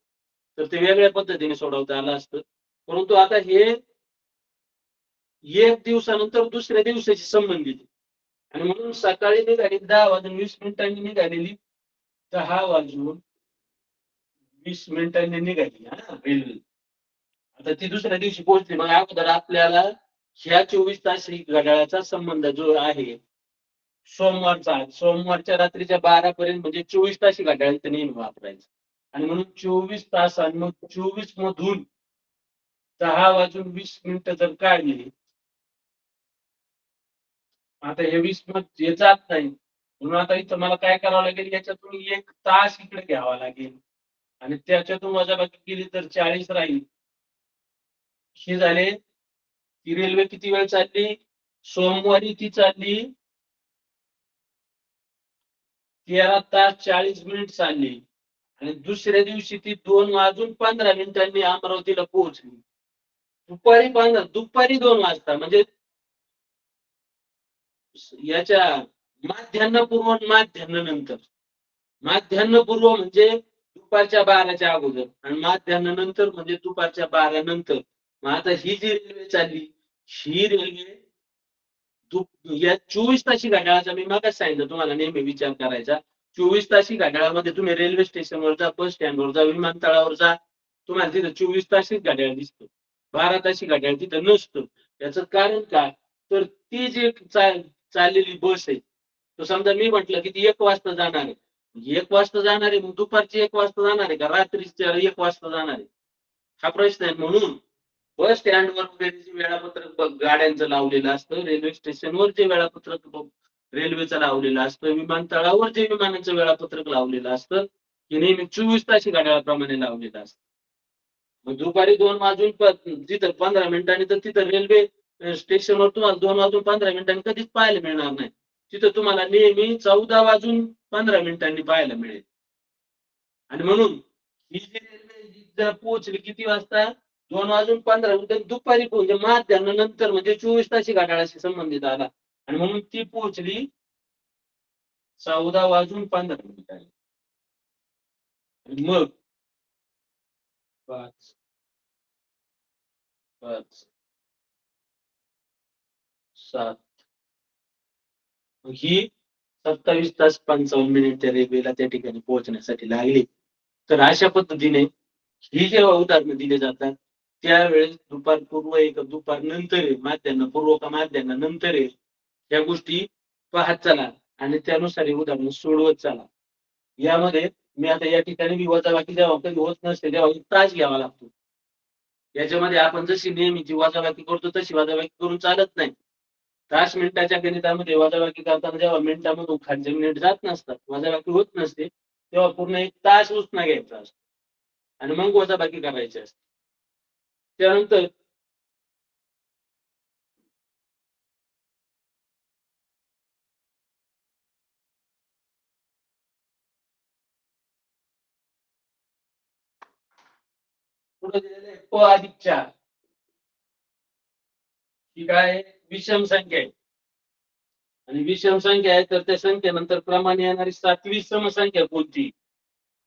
Speaker 1: तर ते वेगळ्या पद्धतीने सोडवता आलं असतं. परंतु आता हे एक दिवसानंतर दुसऱ्या दिवसाशी संबंधित, आणि म्हणून सकाळी निघाली 10:20 निघालेली 10:20 निघाली रेल्वे. आता ती दुसऱ्या दिवशी पोहोचली. मग अगोदर आपल्याला ह्या 24 तास घड्याळाचा संबंध जो आहे सोमवारच्या रात्रीच्या 12 पर्यंत, म्हणजे 24 तास घड्याळ नेहमी वापरायचं. आणि म्हणून 24 तासांमधून 24 मधून 10:20 जर काढली, आता हे 20 मध्ये जात नाही, म्हणून आता इथं मला काय करावं लागेल, याच्यातून 1 तास इकडे घ्यावा लागेल, आणि त्याच्यातून वजाबाकी केली तर 40 राहील. हे झाले. ती रेल्वे किती वेळ चालली, सोमवारी ती चालली 13 तास 40 मिनिट चालली, आणि दुसऱ्या दिवशी ती 2:15 अमरावतीला पोहोचली. दुपारी 2 वाजता, म्हणजे याच्या माध्यान्हपूर्व माध्यान्हनंतर. माध्यान्हपूर्व म्हणजे दुपारच्या 12च्या अगोदर, आणि माध्यान्हनंतर म्हणजे दुपारच्या 12 नंतर. मग आता ही जी रेल्वे चालली, ही रेल्वे या 24 तासी घड्याळाचा मी मगाच सांगितलं तुम्हाला नेहमी विचार करायचा. 24 तासी घड्याळामध्ये तुम्ही रेल्वे स्टेशनवर जा, बस स्टँडवर जा, विमानतळावर जा, तुम्हाला तिथं 24 तासीच घड्याळ दिसतं, 12 तासी घड्याळ तिथं नसतं. याचं कारण काय, तर ती जी चाललेली बस आहे, तो समजा मी म्हटलं की ती 1 वाजता जाणार आहे, 1 वाजता जाणार आहे, मग दुपारची 1 वाजता जाणार आहे का रात्रीच्या 1 वाजता जाणार आहे, हा प्रश्न आहे. म्हणून बस स्टँडवर वगैरे जे वेळापत्रक गाड्यांचं लावलेलं असतं, रेल्वे स्टेशनवर जे वेळापत्रक रेल्वेचं लावलेलं असतं, विमानतळावर जे विमानाचं वेळापत्रक लावलेलं असतं, हे नेहमी 24 तासी घड्याळाप्रमाणे लावलेलं असतं. मग दुपारी 2 वाजून तिथं 15 मिनिटांनी तर तिथं रेल्वे स्टेशनवर तुम्हाला 2 वाजून 15 मिनिटांनी कधीच पाहायला मिळणार नाही. तिथं तुम्हाला नेहमी 14 वाजून 15 मिनिटांनी पाहायला मिळेल. आणि म्हणून ही जी रेल्वे जर पोहोचली किती वाजता 2:15 दुपारी म्हणजे मध्यान्हानंतर म्हणजे 24 तासी घड्याळाशी संबंधित आला आणि म्हणून ती पोहोचली 14:15 आणि मग 5 5 7 ही 27 तास 55 मिनिट त्या रेल्वेला त्या ठिकाणी पोहोचण्यासाठी लागली. तर अशा पद्धतीने ही जेव्हा उदाहरणं दिली जातात, त्यावेळेस दुपारपूर्व आहे का दुपारनंतर आहे, माध्यान्हपूर्व का माध्यान्हानंतर आहे, या गोष्टी पाहत चला आणि त्यानुसार ही उदाहरणं सोडवत चला. यामध्ये मी आता या ठिकाणी मी वजाबाकी जेव्हा कधी होत नसते, तेव्हा 1 तास घ्यावा लागतो. याच्यामध्ये आपण जशी नेहमीची वजाबाकी करतो, तशी वजाबाकी करून चालत नाही. तास मिनिटाच्या गणितामध्ये वजाबाकी करताना जेव्हा मिनिटामधून खालचे मिनिट जात नसतात, वजाबाकी होत नसते, तेव्हा पूर्ण 1 तास उसना घ्यायचा असतो आणि मग वजाबाकी करायची असते. त्यानंतर पुढे दिलेलं आहे प अधिक 4 ही काय आहे? विषम संख्या आहे. आणि विषम संख्या आहे तर त्या संख्येनंतर क्रमाने येणारी 7वी समसंख्या कोणती?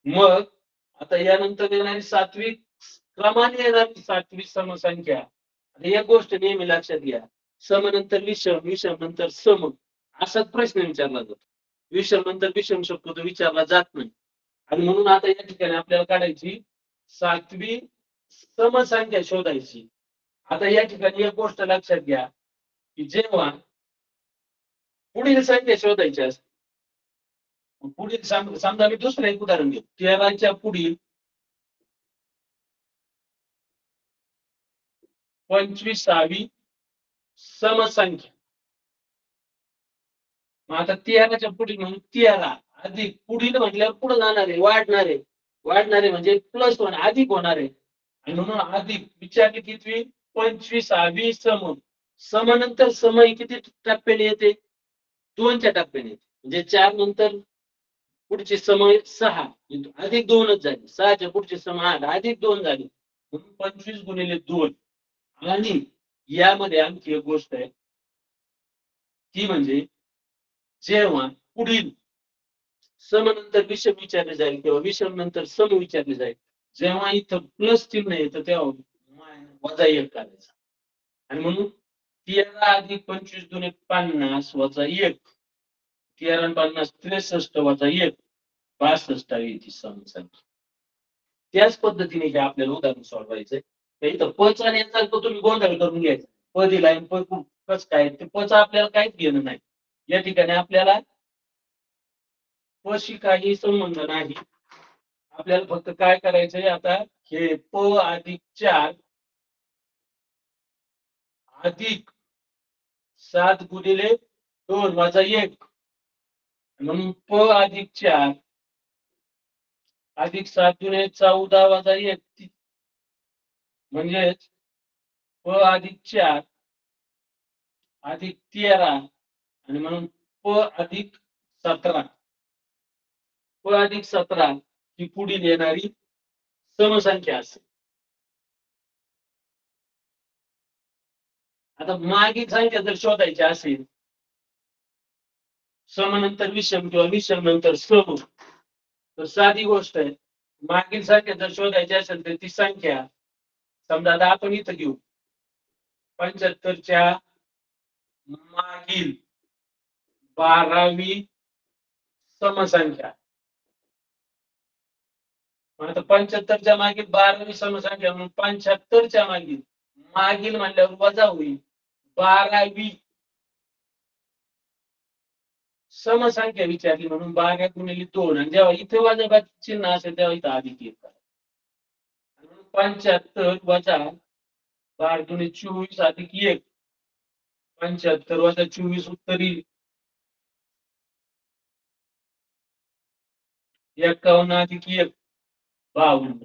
Speaker 1: मग आता यानंतर येणारी 7वी क्रमाने येणारी 7वी समसंख्या. आता एक गोष्ट नेहमी लक्षात घ्या. सम नंतर विषम, विषम नंतर सम असाच प्रश्न विचारला जातो. विषम नंतर विषम शब्द विचारला जात नाही. आणि म्हणून आता या ठिकाणी आपल्याला काढायची 7वी समसंख्या शोधायची. आता या ठिकाणी एक गोष्ट लक्षात घ्या, की जेव्हा पुढील संख्या शोधायची असते. पुढील समजा मी दुसरं एक उदाहरण घेऊ. 13च्या पुढील 25वी समसंख्या. मग आता 13च्या पुढील म्हणून 13 अधिक पुढील म्हटल्यावर पुढे जाणार आहे, वाढणार आहे. वाढणार आहे म्हणजे प्लस होणार, अधिक होणार आहे. आणि म्हणून अधिक विचारली कितवी 25वी सम. समनंतर सम ही किती टप्प्याने येते? 2च्या टप्प्याने येते. म्हणजे 4 नंतर पुढचे समय 6 अधिक 2च झाले. 6च्या पुढचे सम 8 अधिक 2 झाले. म्हणून 25 गुणिले 2 आणि यामध्ये आणखी एक गोष्ट आहे ती म्हणजे जेव्हा पुढील सम नंतर विषम विचारले जाईल किंवा विषम नंतर सम विचारले जाईल, जेव्हा इथं प्लस चिन्ह येतं तेव्हा वजा 1 करायचा आणि म्हणून 13 अधिक 25 दुणे 50 वजा 1. 13 आणि 50 63 वजा 1 62वी ती समसंख्या. त्याच पद्धतीने हे आपल्याला उदाहरण सोडवायचंय. तर इथं पचा आणि याचा अर्थ तुम्ही गोंधळ करून घ्यायचा. प दिलाय प कस काय ते पचा आपल्याला काहीच घेणं नाही. या ठिकाणी आपल्याला पशी काही संबंध नाही. आपल्याला फक्त काय करायचंय आता हे प अधिक 4 अधिक 7 गुणिले 2 वजा 1 म्हणून प अधिक 4 अधिक 7 गुणिले 14 वजा 1 म्हणजेच प अधिक 4 अधिक 13 आणि म्हणून प अधिक 17. प अधिक 17 ही पुढील येणारी समसंख्या असेल. आता मागील संख्या जर शोधायची असेल समनंतर विषम किंवा विषम नंतर सम तर साधी गोष्ट आहे. मागील संख्या जर शोधायची असेल तर ती संख्या समजा आता आपण इथं घेऊ 75च्या मागील 12वी समसंख्या. आता 75च्या मागील 12वी समसंख्या म्हणून 75च्या मागील मागील म्हणल्यावर वजा होईल 12वी समसंख्या विचारली म्हणून 12 गुणिले 2 आणि जेव्हा इथे वजाबाकी चिन्ह असेल तेव्हा इथं अधिक 1 करा. 75 वजा 12 गुणिले 24 अधिक 1 75 वजा 24 उत्तर येईल 51 अधिक 1 52.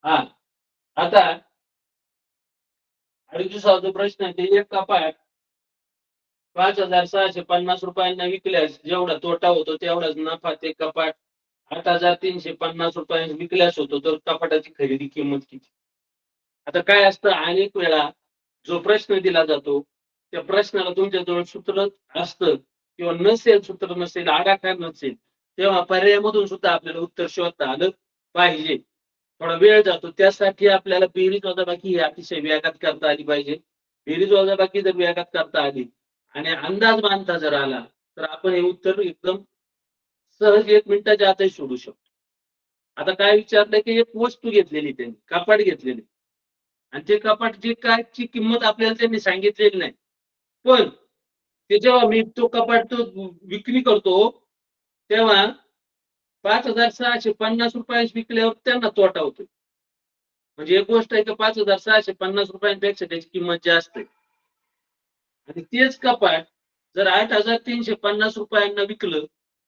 Speaker 1: हा आता 38 प्रश्न आहे ते एक कपाट 5,650 रुपयांना विकल्यास जेवढा तोटा होतो तेवढाच नफा ते कपाट 8,350 रुपयांना विकल्यास होतो तर कपाटाची खरेदी किंमत किती. आता काय असतं अनेक वेळा जो प्रश्न दिला जातो त्या प्रश्नाला तुमच्याजवळ सूत्र असतं किंवा नसेल सूत्र नसेल आडाखा नसेल तेव्हा पर्यायामधून सुद्धा आपल्याला उत्तर शोधता आलं पाहिजे. थोडा वेळ जातो त्यासाठी आपल्याला बेरीज वजाबाकी ही अतिशय वेगात करता आली पाहिजे. बेरीज वजाबाकी जर वेगात करता आली आणि अंदाज बांधता जर आला तर आपण हे उत्तर एकदम सहज 1 मिनिटाच्या आतही शोधू शकतो. आता काय विचारलंय की एक वस्तू घेतलेली त्यांनी कपाट घेतलेली आणि ते कपाटची कायची किंमत आपल्याला त्यांनी सांगितलेली नाही. पण ते जेव्हा मी तो कपाट तो विक्री करतो तेव्हा 5,650 रुपयास विकल्यावर त्यांना तोटा होतो. म्हणजे एक गोष्ट आहे की 5,650 रुपयांपेक्षा त्याची किंमत जास्त आहे. आणि तेच कपाट जर 8,350 रुपयांना विकलं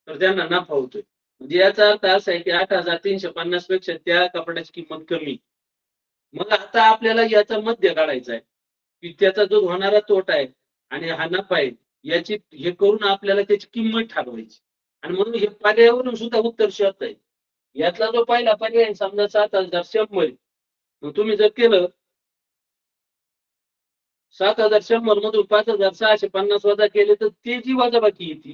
Speaker 1: तर त्यांना नफा होतोय. म्हणजे याचा अर्थ असा आहे की 8,350 पेक्षा त्या कपाटाची किंमत कमी. मग आता आपल्याला याचा मध्य काढायचा आहे की त्याचा जो होणारा तोटा आहे आणि हा नफा आहे याची हे करून आपल्याला त्याची किंमत ठरवायची. आणि म्हणून हे पर्यायावरून सुद्धा उत्तर शोधता येईल. यातला जो पहिला पर्याय समजा 7,100 मग तुम्ही जर केलं 7,100 मधून 5,650 वजा केले तर ते जी वजाबाकी येते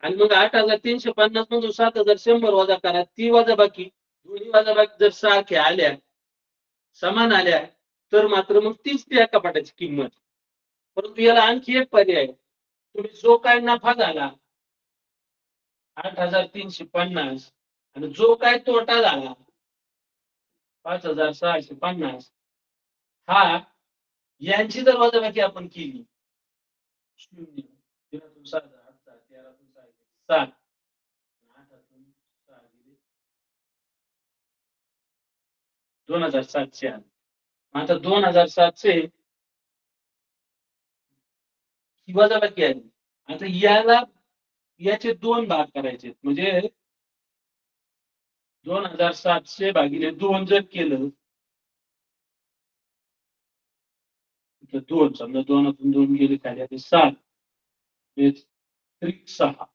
Speaker 1: आणि मग 8,350 मधून 7,100 वजा करा ती वजाबाकी दोन्ही वजाबाकी जर सारख्या आल्या समान आल्या तर मात्र मग तीच त्या कपाटाची किंमत. परंतु याला आणखी एक पर्याय तुम्ही जो काय नफा झाला 8,350 आणि जो काय तोटा झाला 5,650 हा यांची जर वजाबाकी आपण केली 0 तेरातून 7 तेरातून 7 8तून 6 गेले 2,700 आले. आता 2,700 ही वजाबाकी आली. आता याला याचे दोन भाग करायचे म्हणजे 2,700 भागिले 2 जर केलं तर 2 समजा 2तून 2 गेले खाली आता 7 त्रिक 6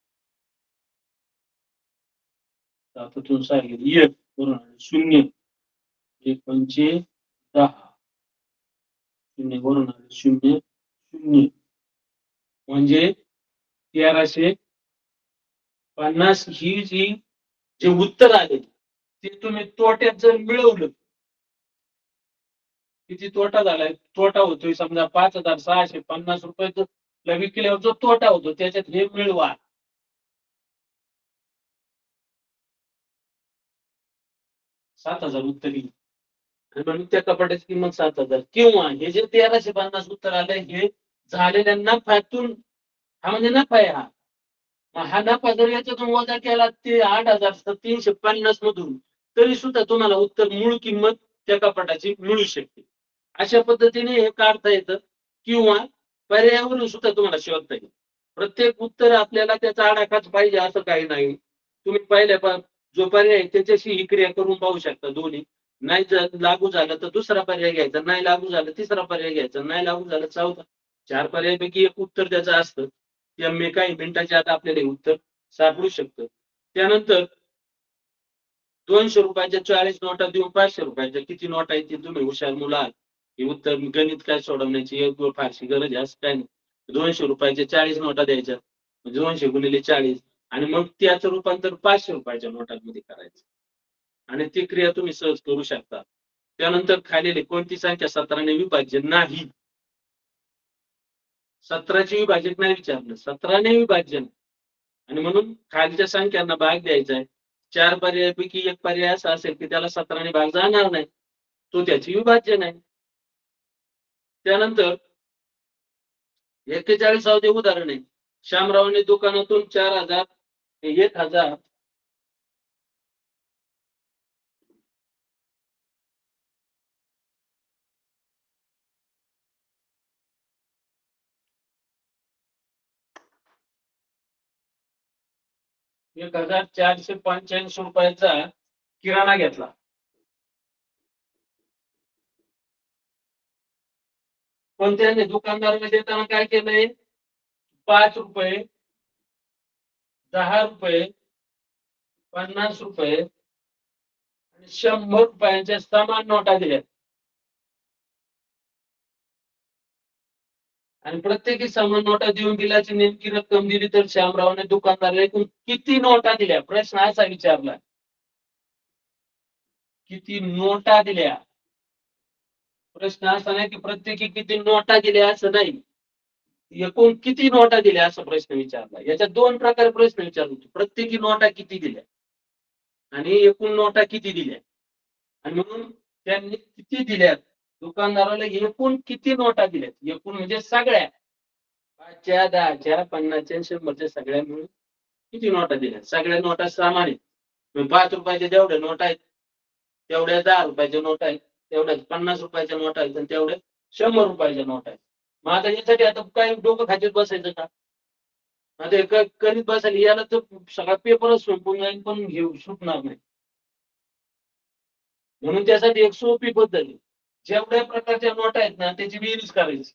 Speaker 1: 7तून 6 गेले 1 करून 0 1 पंचे 10 0 वरून आले 0 0 म्हणजे 1,350 ही जी जे उत्तर आले ते तुम्ही तोट्यात जर मिळवलं किती तोटा झालाय तोटा होतोय समजा 5,650 रुपये विकल्यावर जो तोटा होतो त्याच्यात हे मिळवा 7,000 उत्तर येईल आणि म्हणून त्या कपाटाची किंमत 7,000 किंवा हे जे 1,350 उत्तर आलंय हे झालेल्या नफ्यातून हा म्हणजे नफा आहे हा. हा नफा जर याच्यातून वजा केला ते 8,350 मधून तरी सुद्धा तुम्हाला उत्तर मूळ किंमत त्या कपाटाची मिळू शकते. अशा पद्धतीने हे काढता येतं किंवा पर्यायावरून सुद्धा तुम्हाला शोधता येईल. प्रत्येक उत्तर आपल्याला त्याचा आडाखाच पाहिजे असं काही नाही. तुम्ही पहिल्या जो पर्याय आहे त्याच्याशी ही क्रिया करून पाहू शकता दोन्ही. नाही लागू झालं तर दुसरा पर्याय घ्यायचा, नाही लागू झालं तिसरा पर्याय घ्यायचा, नाही लागू झालं चौथा. 4 पर्यायापैकी एक उत्तर त्याचं असतं. त्या काही मिनिटाच्या आत आपल्याला उत्तर सापडू शकतं. त्यानंतर 200 रुपयाच्या 40 नोटा देऊन 500 रुपयाच्या किती नोटा आहेत तुम्ही हुशार मुलं आहात. हे उत्तर गणित काय सोडवण्याची एक फारशी गरज आहे असं काय नाही. 200 रुपयाच्या 40 नोटा द्यायच्या 200 गुणिले 40 आणि मग त्याचं रूपांतर 500 रुपयाच्या नोटांमध्ये करायचं आणि ती क्रिया तुम्ही सहज करू शकता. त्यानंतर खालील कोणती संख्या 17ने विभाज्य नाही. 17चे विभाजक नाही विचारलं 17ने विभाज्य आणि म्हणून खालच्या संख्यांना भाग द्यायचा आहे. 4 पर्यायापैकी एक पर्याय असा असेल की त्याला 17ने भाग जाणार नाही तो त्याची विभाज्य नाही. त्यानंतर 41वे उदाहरण आहे. श्यामरावने दुकानातून 4,000 1,000 1,485 रुपयाचा किराणा घेतला. पण त्याने दुकानदाराला देताना काय केलंय, 5 रुपये, 10 रुपये, 50 रुपये आणि 100 रुपयांच्या समान नोटा दिल्या आणि प्रत्येकी समान नोटा देऊन बिलाची नेमकी रक्कम दिली तर श्यामरावने दुकानदाराला एकूण किती नोटा दिल्या? प्रश्न असा विचारला, किती नोटा दिल्या? प्रश्न असा नाही की प्रत्येकी किती नोटा दिल्या असं नाही, एकूण किती नोटा दिल्या असा प्रश्न विचारला. याच्यात दोन प्रकारे प्रश्न विचारतो, प्रत्येकी नोटा किती दिल्या आणि एकूण नोटा किती दिल्या. आणि म्हणून त्यांनी किती दिल्यात, दुकानदाराला एकूण किती नोटा दिल्यात, एकूण म्हणजे सगळ्या 5च्या, 10च्या, 50च्या, 100च्या सगळ्या मिळून किती नोटा दिल्या. सगळ्या नोटा समान आहेत. 5 रुपयाच्या जेवढ्या नोटा आहेत तेवढ्या 10 रुपयाच्या नोटा आहेत, तेवढ्या 50 रुपयाच्या नोटा आहेत आणि तेवढ्या 100 रुपयाच्या नोटा आहेत. मग आता यासाठी आता काही डोकं खात्यात बसायचं का? आता करीत बसायला याला तर सगळा पेपरच संपून जाईल पण घेऊ सुटणार नाही. म्हणून त्यासाठी एक सोपी पद्धत आहे, जेवढ्या प्रकारच्या नोटा आहेत ना त्याची बेरीज करायची.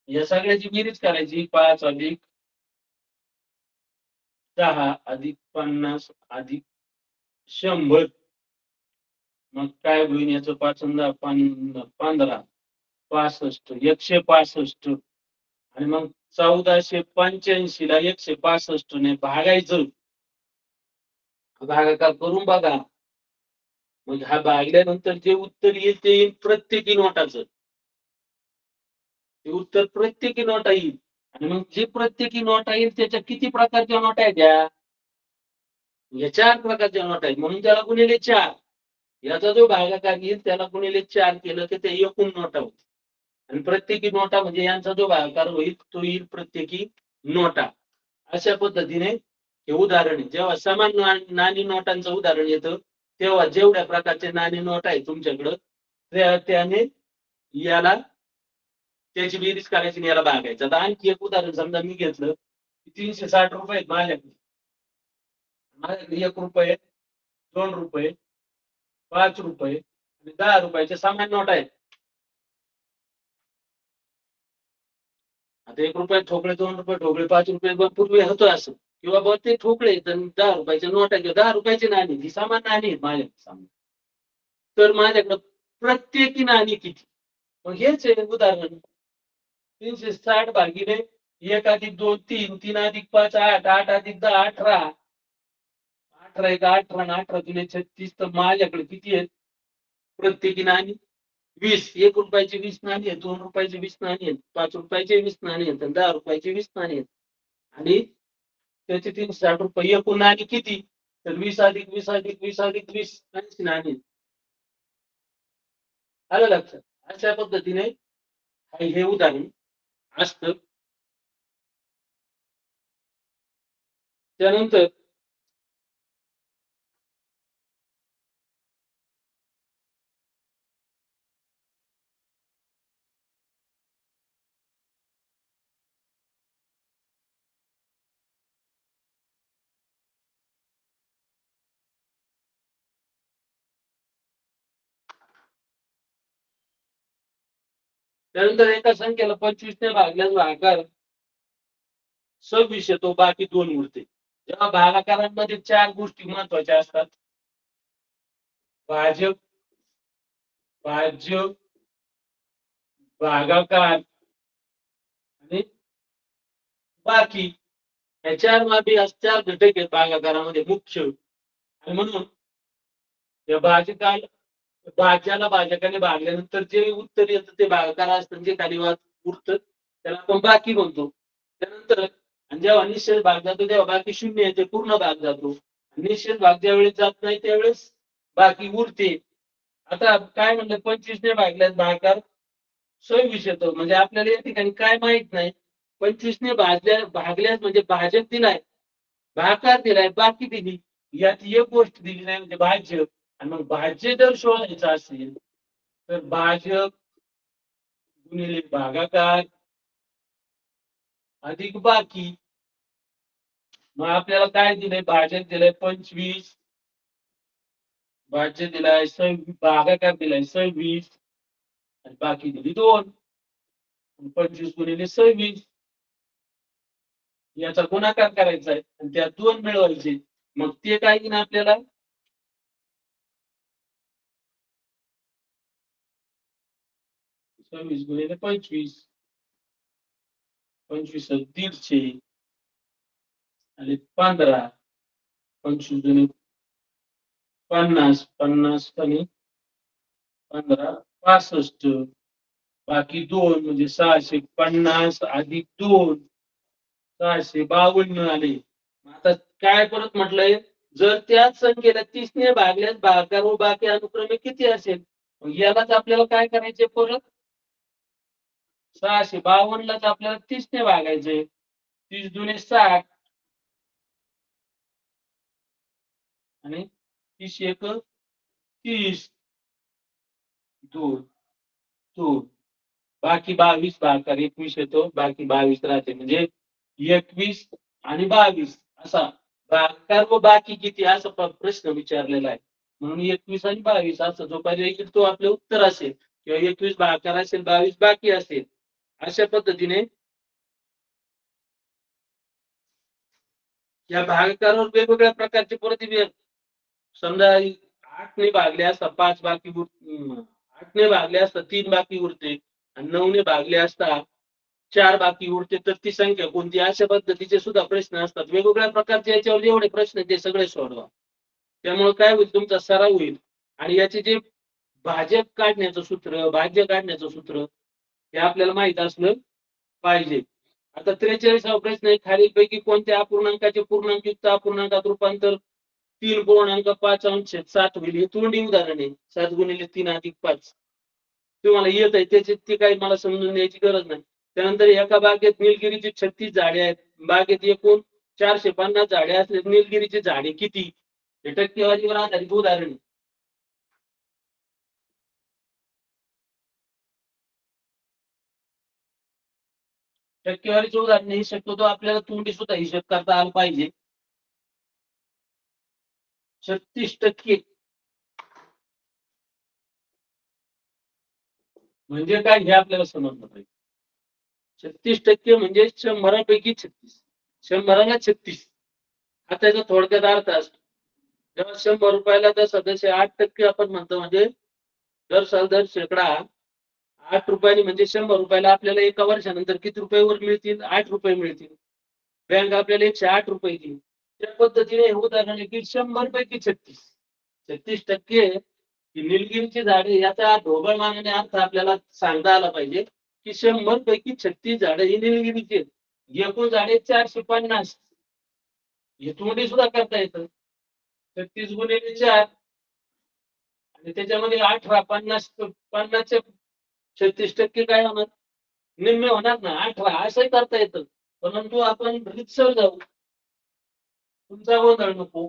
Speaker 1: या सगळ्याची बेरीज करायची, 5 अधिक 10 अधिक 50 अधिक 100. मग काय होईल याचं 5 आणि 10 15, 65, 165 आणि मग 1485 ला 165 ने भागायचं. भागाकार करून बघा. मग हा भागल्यानंतर जे उत्तर येईल ते येईल प्रत्येकी नोटाचं. ते उत्तर प्रत्येकी नोटा येईल आणि मग जे प्रत्येकी नोटा येईल त्याच्या किती प्रकारच्या नोटा आहेत या 4 प्रकारच्या नोटा आहेत, म्हणून त्याला गुणिले 4. याचा जो भागाकार येईल त्याला गुणिले 4 केलं की ते एकूण नोटा होते आणि प्रत्येकी नोटा म्हणजे यांचा जो भागाकार होईल तो येईल प्रत्येकी नोटा. अशा पद्धतीने हे उदाहरण आहे. जेव्हा समान नाणी नोटांचं उदाहरण येतं तेव्हा जेवढ्या प्रकारचे नाणी नोट आहे तुमच्याकडं त्याने याला त्याची बेरीज करायची आणि याला भागायचं. आता आणखी एक उदाहरण समजा मी घेतलं, 360 रुपये आहेत माझ्याकडे. 1 रुपये, 2 रुपये, 5 रुपये आणि 10 रुपयाचे समान नोट आहेत. आता 1 रुपये ठोकळे, 2 रुपये ठोकळे, 5 रुपये पूर्वी होतं असं, किंवा बघ ते ठोकळे 10 रुपयाच्या नोटा किंवा 10 रुपयाची नाणी ही समान नाणी आहेत माझ्याकडे. तर माझ्याकडे प्रत्येकी नाणी किती? मग हेच आहे उदाहरण. 360 भागिले 1 अधिक 2 3, 3 अधिक 5 8, 8 अधिक 10 18, 18 1 18 आणि 18 दुने 36. तर माझ्याकडे किती आहेत प्रत्येकी नाणी? 20. 1 रुपयाची 20 नाणी आहेत, 2 रुपयाची 20 नाणी आहेत, 5 रुपयाची 20 नाणी आहेत आणि 10 रुपयाची 20 नाणी आहेत. आणि त्याचे 360 रुपये एकूण नाणी किती? तर 20 अधिक 20 अधिक 20 अधिक 20 80 नाणी. आलं लक्षात? अशा पद्धतीने हे उदाहरण असतं. त्यानंतर एका संख्येला 25 ने भागल्यास भागाकार 26 येतो, बाकी 2 उरते. जेव्हा भागाकारांमध्ये 4 गोष्टी महत्वाच्या असतात, भाजक, भाज्य, भागाकार आणि बाकी, या 4 बाबी 4 घटक आहेत भागाकारामध्ये मुख्य. आणि म्हणून या भाज्याला भाजकाने भागल्यानंतर जे उत्तर येतं ते भागाकार असतं, जे खाली उरतं त्याला आपण बाकी म्हणतो. त्यानंतर आणि जेव्हा निश्चित भाग जातो तेव्हा बाकी 0 येते, पूर्ण भाग जातो. निश्चित भाग ज्यावेळेस जात नाही त्यावेळेस बाकी उरते. आता काय म्हणलं, 25 ने भागल्यास भागाकार 26 येतो. म्हणजे आपल्याला या ठिकाणी काय माहित नाही, 25 ने भागल्यास म्हणजे भाजक दिलाय, भागाकार दिलाय, बाकी दिली, यात एक गोष्ट दिली नाही म्हणजे भाज्य. आणि मग भाज्य जर शोधायचं असेल तर भाजक गुणिले भागाकार अधिक बाकी. मग आपल्याला काय दिलंय, भाजक दिलंय 25, भाज्य दिलाय 26, भागाकार दिलाय 26 आणि बाकी दिली 2. 25 गुणिले 26 याचा गुणाकार करायचा आहे आणि त्यात 2 मिळवायचे. मग ते काय येईल आपल्याला 26 गुणिले 25 25 150 आणि 15 25 गुणिले 50 50 आणि 15 65 बाकी 2 म्हणजे 650 अधिक 2 652 आले. आता काय परत म्हटलंय जर त्याच संख्येला 30 ने भागल्यास भागाकार व बाकी अनुक्रमे किती असेल. मग यालाच आपल्याला काय करायचे परत 652 लाच आपल्याला 30 ने भागायचे. 30 दुने 60 आणि 30 एक 30 2 2 बाकी 22 भागाकार 21 येतो बाकी 22 राहते म्हणजे 21 आणि 22 असा भागाकार व बाकी किती असा प्रश्न विचारलेला आहे. म्हणून 21 आणि 22 असं जो पर्याय येईल तो आपलं उत्तर असेल किंवा 21 भागाकार असेल 22 बाकी असेल. अशा पद्धतीने या भागाकारावर वेगवेगळ्या प्रकारचे प्रतिबिंब समजा 8 ने भागले असता 5 बाकी 8 ने भागले असता 3 बाकी उरते आणि 9 ने भागले असता 4 बाकी उरते तर ती संख्या कोणती अशा पद्धतीचे सुद्धा प्रश्न असतात. वेगवेगळ्या प्रकारचे याच्यावर जेवढे प्रश्न ते सगळे सोडवा. त्यामुळे काय होईल तुमचा सराव होईल आणि याचे जे भाजक काढण्याचं सूत्र भाज्य काढण्याचं सूत्र हे आपल्याला माहित असलं पाहिजे. आता 43वा प्रश्न आहे खालीलपैकी कोणत्या अपूर्णांकाचे पूर्णांकयुक्त अपूर्णांकात रूपांतर 3.5 होईल. हे तोंडी उदाहरण आहे 7 गुणिले 3 अधिक 5 तुम्हाला येत आहे त्याची ती काही मला समजून द्यायची गरज नाही. त्यानंतर एका बागेत निलगिरीची 36 झाडे आहेत. बागेत एकूण 450 झाडे असले निलगिरीची झाडे किती हे टक्केवारीवर आधारित उदाहरण आहे. टक्केवारीचं उदाहरण हे शक्यतो आपल्याला तोंडी सुद्धा हिशोब करता आला पाहिजे. 36% म्हणजे काय हे आपल्याला समजलं पाहिजे. 36% म्हणजे 100पैकी 36 100ला 36 हा त्याचा थोडक्यात अर्थ असतो. जेव्हा 100 रुपयाला दर सदस्य 8% आपण म्हणतो म्हणजे दर शेकडा 8 रुपयांनी म्हणजे 100 रुपयाला आपल्याला एका वर्षानंतर किती रुपये वर मिळतील 8 रुपये मिळतील. बँक आपल्याला 108 रुपये देईल. त्या पद्धतीने हे उदाहरण आहे की 100 पैकी 36% ही निलगिरीची झाडे याचा ढोबळमानाने अर्थ आपल्याला सांगता आला पाहिजे की 100 पैकी 36 झाडे ही निलगिरीची आहेत. एकूण झाडे 450 हे तोंडी सुद्धा करता येतं. 36 गुणिले 4 आणि त्याच्यामध्ये 18 50च्या 36% काय होणार निम्मे होणार ना 18 असंही करता येतं. परंतु आपण रितसर जाऊ तुमचा गोंधळ नको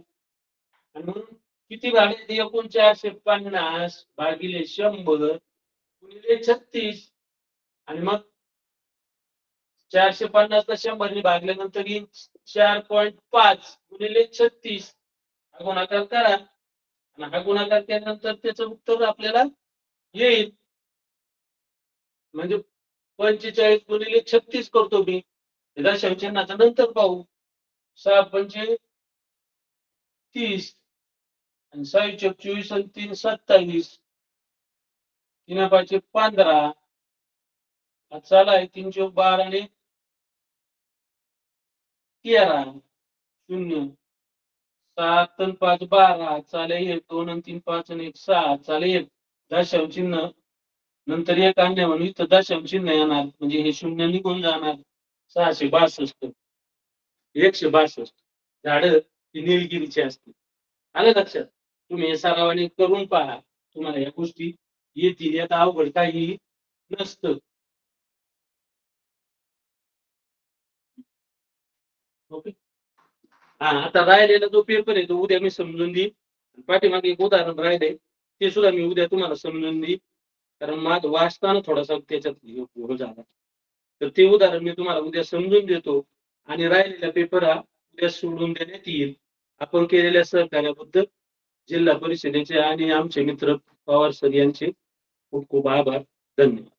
Speaker 1: आणि म्हणून किती झाले एकूण 450 भागिले 100 गुणिले 36 आणि मग 450 ला 100 ने भागल्यानंतर येईल 4.5 गुणिले 36 हा गुणाकार करा आणि हा गुणाकार केल्यानंतर त्याचं उत्तर आपल्याला येईल. म्हणजे 45 गुणिले 36 करतो मी दशांश चिन्हाचा नंतर पाहू 6 पंचे 30 आणि 6 चौक 24 आणि 3 27 3 पाचे 15 चला आहे 3 चौक 12 आणि 13 0 7 आणि 5 12 चाले 1 2 आणि 3 5 आणि 1 6 चाले 1 दशांश चिन्ह नंतर एक आणणे म्हणून इथं दशांश चिन्ह येणार म्हणजे हे शून्य निघून जाणार 662 162 झाड ही निलगिरीची असतील. आलं लक्षात तुम्ही सरावाने करून पहा तुम्हाला या गोष्टी येतील. यात अवघड काही नसतं. ओके हा आता राहिलेला जो पेपर आहे तो उद्या मी समजून देईन. पाठीमागे एक उदाहरण राहिले ते सुद्धा मी उद्या तुम्हाला समजून देईन कारण माझं वाचताना थोडासा त्याच्यात घोळ झाला तर ते उदाहरण मी तुम्हाला उद्या समजून देतो आणि राहिलेला पेपर हा उद्या सोडून देण्यात येईल. आपण केलेल्या सहकार्याबद्दल जिल्हा परिषदेचे आणि आमचे मित्र पवार सर यांचे खूप खूप आभार. धन्यवाद.